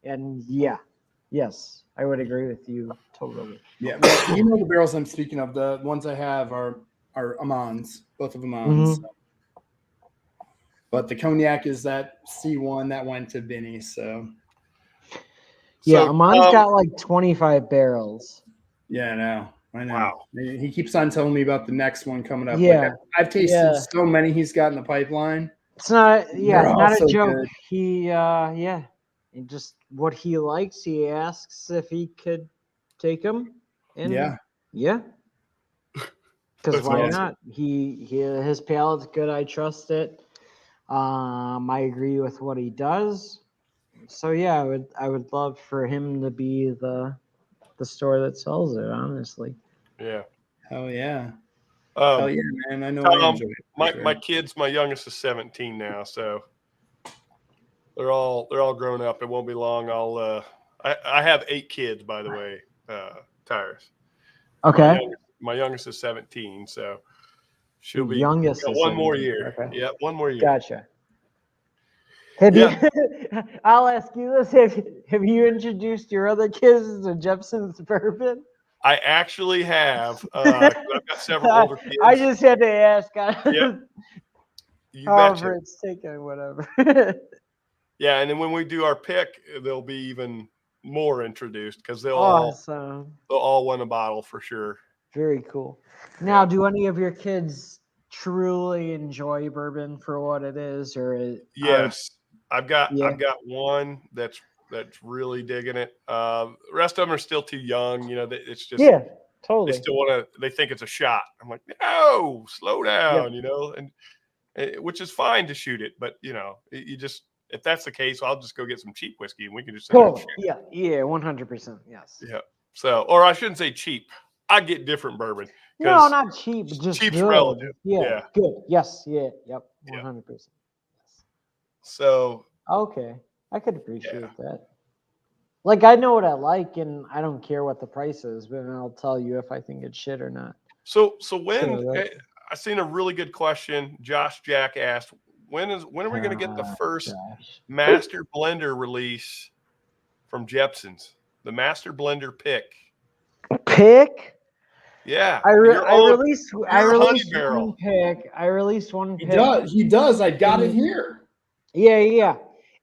and yes, I would agree with you totally.
Yeah, well, you know the barrels I'm speaking of. The ones I have are Amans, both of Amans.
Mhm.
But the cognac is that C1 that went to Vinny. So
Yeah,
So,
Aman's got like 25 barrels.
yeah, I know.
Wow.
He keeps on telling me about the next one coming up.
Yeah,
Like I've tasted
yeah.
so many he's got in the pipeline.
It's not,
They're all
not a
so
joke.
good.
He, and just what he likes. He asks if he could take them, and
Yeah.
because
That's
why
awesome.
not? His palate's good. I trust it. I agree with what he does. So yeah, I would love for him to be the store that sells it. Honestly.
Yeah.
Hell yeah. Hell
Um,
yeah, man. I know I
Tom,
enjoy it. for
my
sure.
kids, my youngest is 17 now, so they're all grown up. It won't be long. I have 8 kids, by the way, Tyrus.
Okay.
My youngest is 17, so she'll
The
be
youngest
got
is
one more
17.
year.
Okay.
Yeah, one more year.
Gotcha. Have
Yeah.
you? I'll ask you this: Have you introduced your other kids to Jeppson's bourbon?
I actually have. I've got several older kids.
I just had to ask.
Yeah. You
However,
betcha.
it's taken, whatever.
Yeah, and then when we do our pick, they'll be even more introduced because they'll
Awesome.
all want a bottle for sure.
Very cool. Now,
Yeah.
do any of your kids truly enjoy bourbon for what it is, or
Yes, I've got
Yeah.
one that's really digging it. The rest of them are still too young. You know, it's just
yeah,
they
totally.
still want to. They think it's a shot. I'm like, no, slow down. You know, and which is fine to shoot it, but you know, you just if that's the case, I'll just go get some cheap whiskey and we can just sit there and
Totally.
shoot.
Yeah, 100%. Yes.
Yeah. So, or I shouldn't say cheap. I get different bourbon.
No,
'cause
not cheap, just
cheap's
good.
relative.
Yeah,
Yeah.
good. Yes, yep,
Yeah.
100%. Yes.
So
Okay, I could appreciate that. Like, I know what I like, and I don't care what the price is, but I'll tell you if I think it's shit or not.
So when
So that-
I seen a really good question. Josh Jack asked, when are we going to get the first
Gosh.
Master Blender release from Jeppson's? The Master Blender pick.
Pick?
Yeah.
I released
honey barrel.
one pick. I released one
He
pick.
does. He does. I got it here.
Yeah. Yes,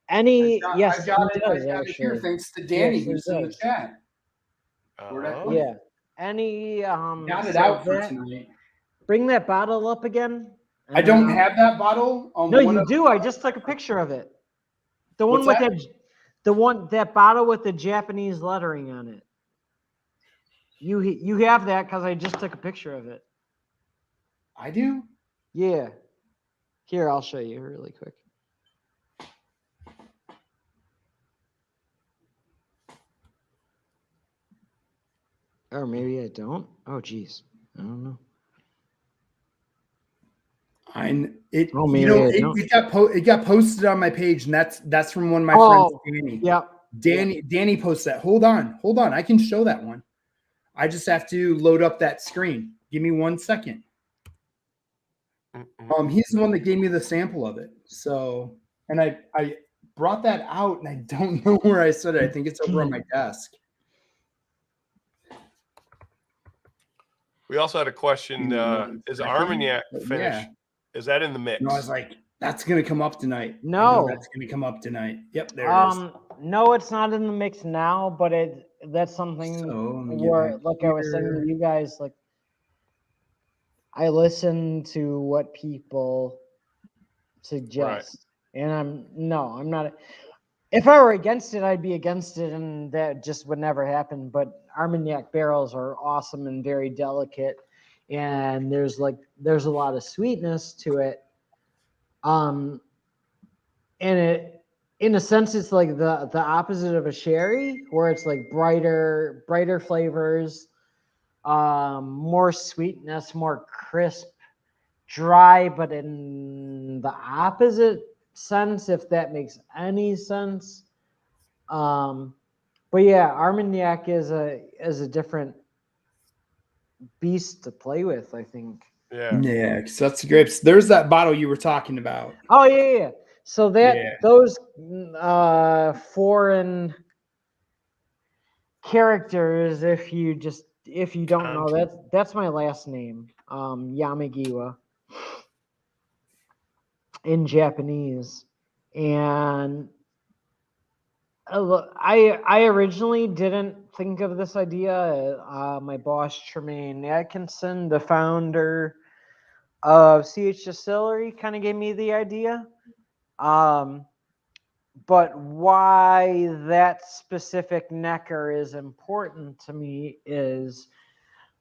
I've got
he
it.
does,
I've got it here.
actually.
Thanks to Danny,
Yes, he
who's in the
does.
chat. Where'd I put it?
Yeah.
Got it
so
out for
that-
tonight.
Bring that bottle up again.
I don't have that bottle.
No, you do. I just took a picture of it. The one
What's
with that bottle with the Japanese lettering on it. You have that because I just took a picture of it.
I do.
Yeah. Here, I'll show you really quick. Or maybe I don't. Oh, geez. I don't know.
It got posted on my page, and that's from one of my friends, Danny.
Yep.
Danny posted that. Hold on. I can show that one. I just have to load up that screen. Give me 1 second. He's the one that gave me the sample of it. So, and I brought that out, and I don't know where I said it. I think it's over on my desk.
We also had a question. Is Armagnac finished?
Yeah.
Is that in the mix?
No, I was like, that's gonna come up tonight.
No.
That's gonna come up tonight. Yep, there it is.
No, it's not in the mix now, but that's something where, like I was saying to you guys, like I listen to what people suggest, and I'm not. If I were against it, I'd be against it, and that just would never happen. But Armagnac barrels are awesome and very delicate, and there's a lot of sweetness to it. And it, in a sense, it's like the opposite of a sherry, where it's like brighter flavors, more sweetness, more crisp, dry, but in the opposite sense, if that makes any sense. But yeah, Armagnac is a different beast to play with, I think.
Yeah.
Yeah, 'cause that's the grapes. There's that bottle you were talking about.
Oh yeah. So
Yeah.
those foreign characters, if you don't know, that's my last name, Yamigiwa in Japanese, and I originally didn't think of this idea. My boss Tremaine Atkinson, the founder of CH Distillery, kind of gave me the idea. But why that specific necker is important to me is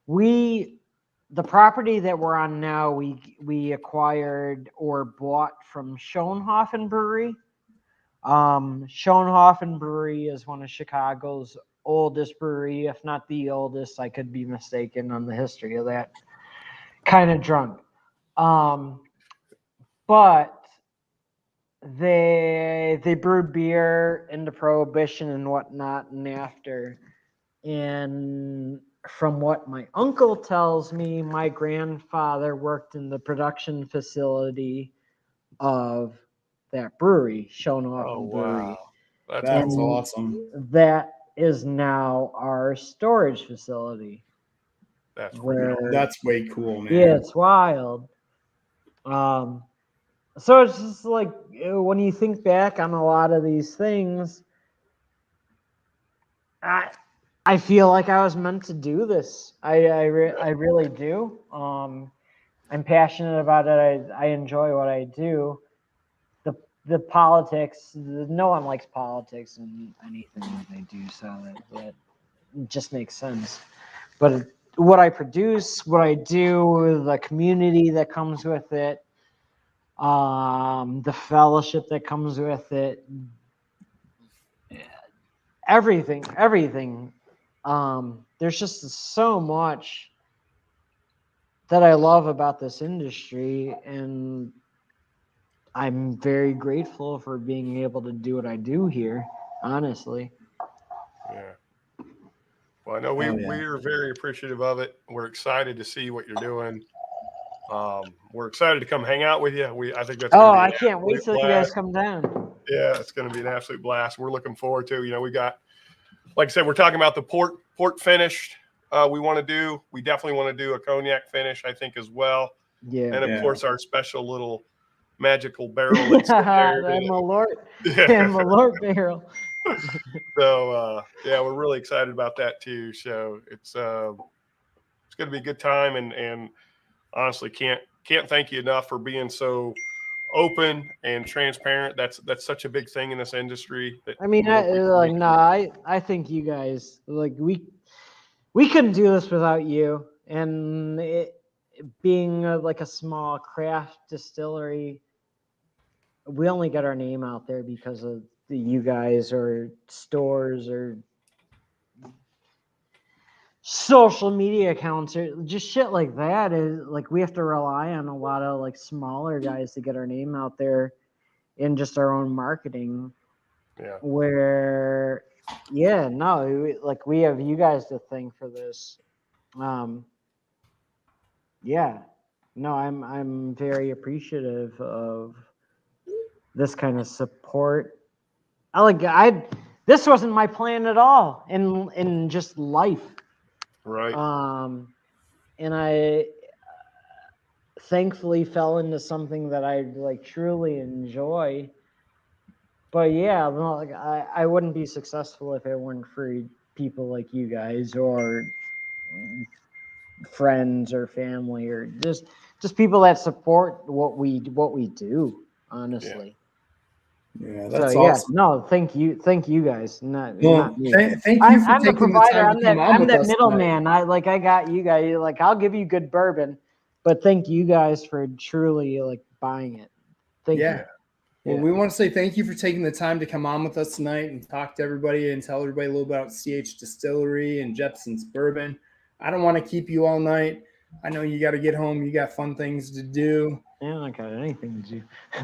the property that we're on now, we acquired or bought from Schoenhofen Brewery. Schoenhofen Brewery is one of Chicago's oldest brewery, if not the oldest. I could be mistaken on the history of that. Kind of drunk. But they brewed beer into Prohibition and whatnot and after. And from what my uncle tells me, my grandfather worked in the production facility of that brewery, Schoenhofen Brewery.
That's
That's
cool.
awesome.
That is now our storage facility.
That's
where
That's way cool, man.
yeah, it's wild. So it's just like when you think back on a lot of these things, I feel like I was meant to do this. I really do. I'm passionate about it. I enjoy what I do. The politics, no one likes politics in anything that they do, so that just makes sense. But what I produce, what I do, the community that comes with it, the fellowship that comes with it, everything. There's just so much that I love about this industry, and I'm very grateful for being able to do what I do here, honestly.
Yeah. Well, I know we are very appreciative of it. We're excited to see what you're doing. We're excited to come hang out with you. I think that's.
I can't wait till you guys come down.
Yeah, it's going to be an absolute blast. We're looking forward to. We got, like I said, we're talking about the port finish. We want to do. We definitely want to do a cognac finish, I think, as well.
Yeah.
And of course, our special little magical barrel that's there.
That Malort barrel.
So we're really excited about that too. So it's going to be a good time, and honestly, can't thank you enough for being so open and transparent. That's such a big thing in this industry.
I think you guys, like, we couldn't do this without you, and it being like a small craft distillery, we only got our name out there because of you guys or stores or social media accounts or just shit like that. Is like we have to rely on a lot of like smaller guys to get our name out there in just our own marketing.
Yeah.
Where we have you guys to thank for this. I'm very appreciative of this kind of support. This wasn't my plan at all in just life.
Right.
And I thankfully fell into something that I like truly enjoy. But yeah, I wouldn't be successful if it weren't for people like you guys or friends or family or just people that support what we do, honestly.
Yeah,
So
that's
yeah,
awesome.
no, thank you guys. Not me.
Thank you for
I'm the
taking the
provider.
time to come on
I'm
with
that
us
middleman. I got you guys. Like, I'll give you good bourbon, but thank you guys for truly like buying it. Thank
Yeah.
you.
Well,
Yeah.
we want to say thank you for taking the time to come on with us tonight and talk to everybody and tell everybody a little about CH Distillery and Jeppson's Bourbon. I don't want to keep you all night. I know you got to get home. You got fun things to do.
I don't got anything to do.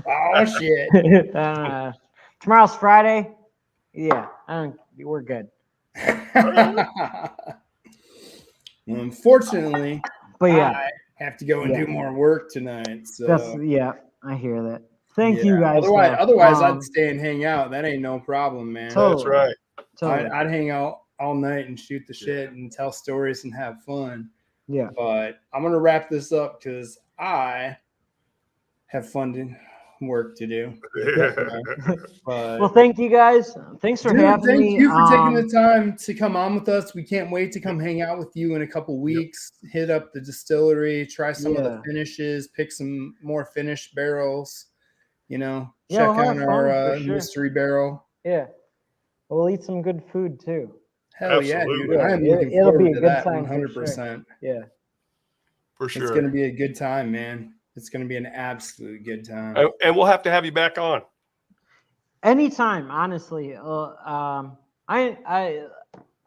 Oh, shit.
Tomorrow's Friday. Yeah, we're good.
Unfortunately,
But yeah,
I have to go and do more work tonight. So
I hear that. Thank you guys.
Otherwise, I'd stay and hang out. That ain't no problem, man.
Totally.
That's right.
Totally.
I'd hang out all night and shoot the shit and tell stories and have fun.
Yeah.
But I'm gonna wrap this up because I have work to do. But
Well, thank you guys. Thanks for having me.
Thank you for taking the time to come on with us. We can't wait to come hang out with you in a couple weeks. Hit up the distillery, try some of the finishes, pick some more finished barrels. Check out our mystery barrel.
Yeah, we'll eat some good food too.
Hell
Absolutely.
yeah, dude! I am looking
It'll
forward
be a
to
good
that
time.
100%.
Yeah,
For sure.
It's going to be a good time, man. It's going to be an absolute good time.
And we'll have to have you back on.
Anytime, honestly. I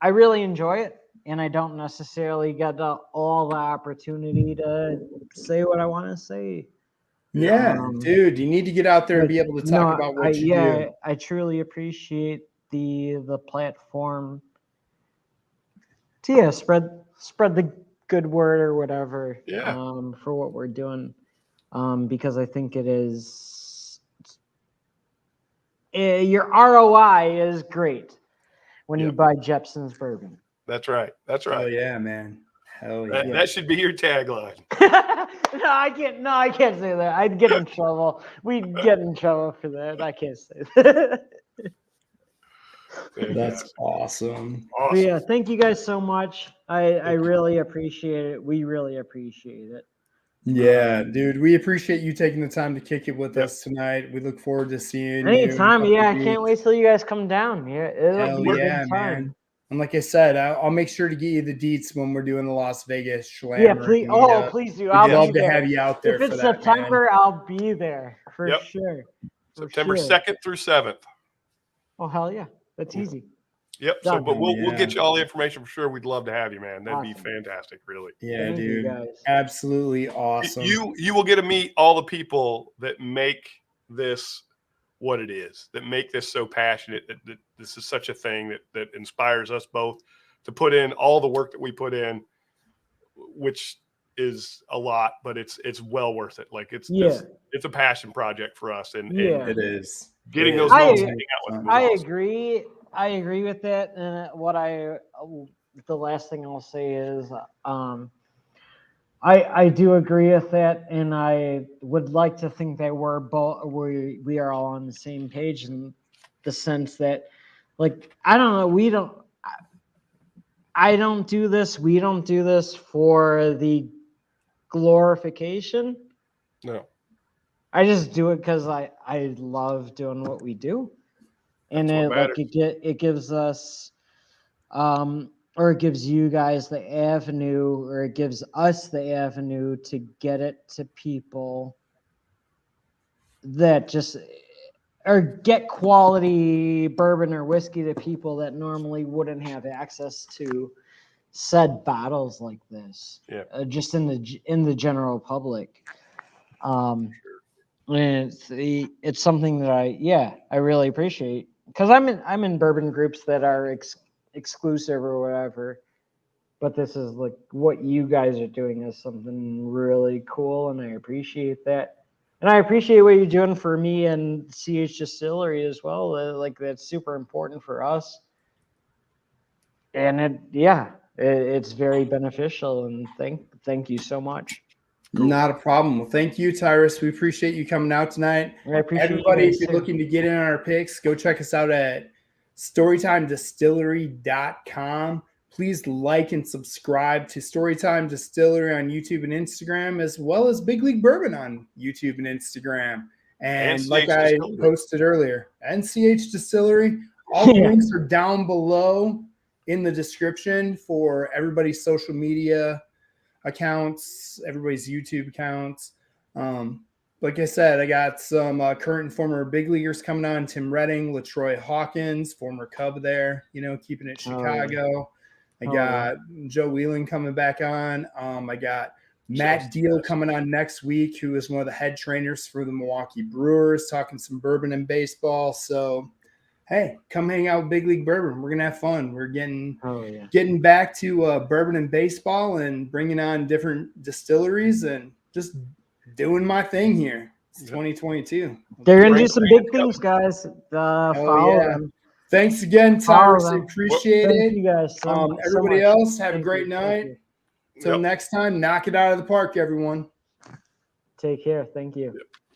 really enjoy it, and I don't necessarily get all the opportunity to say what I want to say.
Yeah, dude, you need to get out there and be able to talk about what you do.
I truly appreciate the platform to spread the good word or whatever for what we're doing, because I think it is your ROI is great when you buy Jeppson's bourbon.
That's right. That's right.
Oh yeah, man. Hell yeah.
That should be your tagline.
No, I can't say that. I'd get in trouble. We'd get in trouble for that. I can't say that.
That's awesome.
But yeah, thank you guys so much. I really appreciate it. We really appreciate it.
Yeah, dude, we appreciate you taking the time to kick it with us tonight. We look forward to seeing you.
Anytime, I can't wait till you guys come down. Yeah, it'll be a good time. Man.
And like I said, I'll make sure to get you the deets when we're doing the Las Vegas Schlammer.
Yeah, please. Oh, please do.
I'd love to have you out there.
If it's September, I'll be there for sure.
September 2nd through 7th.
Oh, hell yeah. That's easy.
Yep. So, but we'll get you all the information for sure. We'd love to have you, man. That'd be fantastic, really.
Yeah, dude. Absolutely awesome.
You will get to meet all the people that make this what it is, that make this so passionate, that this is such a thing that inspires us both to put in all the work that we put in, which is a lot, but it's well worth it. Like it's a passion project for us, and
it is
getting those folks hanging out with them.
I agree with that. And the last thing I'll say is, I do agree with that, and I would like to think that we are all on the same page in the sense that, like, I don't know, we don't do this. We don't do this for the glorification.
No,
I just do it because I love doing what we do, and it gives us, or it gives you guys the avenue, or it gives us the avenue to get it to people that or get quality bourbon or whiskey to people that normally wouldn't have access to said bottles like this. Just in the general public. And it's something that I really appreciate, because I'm in bourbon groups that are exclusive or whatever, but this is like what you guys are doing is something really cool, and I appreciate that. And I appreciate what you're doing for me and CH Distillery as well. Like, that's super important for us. And it's very beneficial, and thank you so much.
Cool. Not a problem. Well, thank you, Tyrus. We appreciate you coming out tonight.
I appreciate
everybody. If you're looking to get in on our picks, go check us out at StorytimeDistillery.com. Please like and subscribe to Storytime Distillery on YouTube and Instagram, as well as Big League Bourbon on YouTube and Instagram. And
CH
like I
Distillery.
posted earlier, NCH Distillery, all the
Yeah.
links are down below in the description for everybody's social media accounts, everybody's YouTube accounts. Like I said, I got some current and former big leaguers coming on. Tim Redding, LaTroy Hawkins, former Cub there, keeping it Chicago. I got Joe Wheeling coming back on. I got Matt Deal coming on next week, who is one of the head trainers for the Milwaukee Brewers, talking some bourbon and baseball. So, hey, come hang out with Big League Bourbon. We're going to have fun. We're getting back to bourbon and baseball and bringing on different distilleries and just doing my thing here. It's 2022.
They're going to do some big things, guys. Follow them.
Thanks again, Tyrus. I appreciate it.
Thank you guys
everybody
so much.
else, have a great night. Till next time, knock it out of the park, everyone.
Take care. Thank you.
Yep.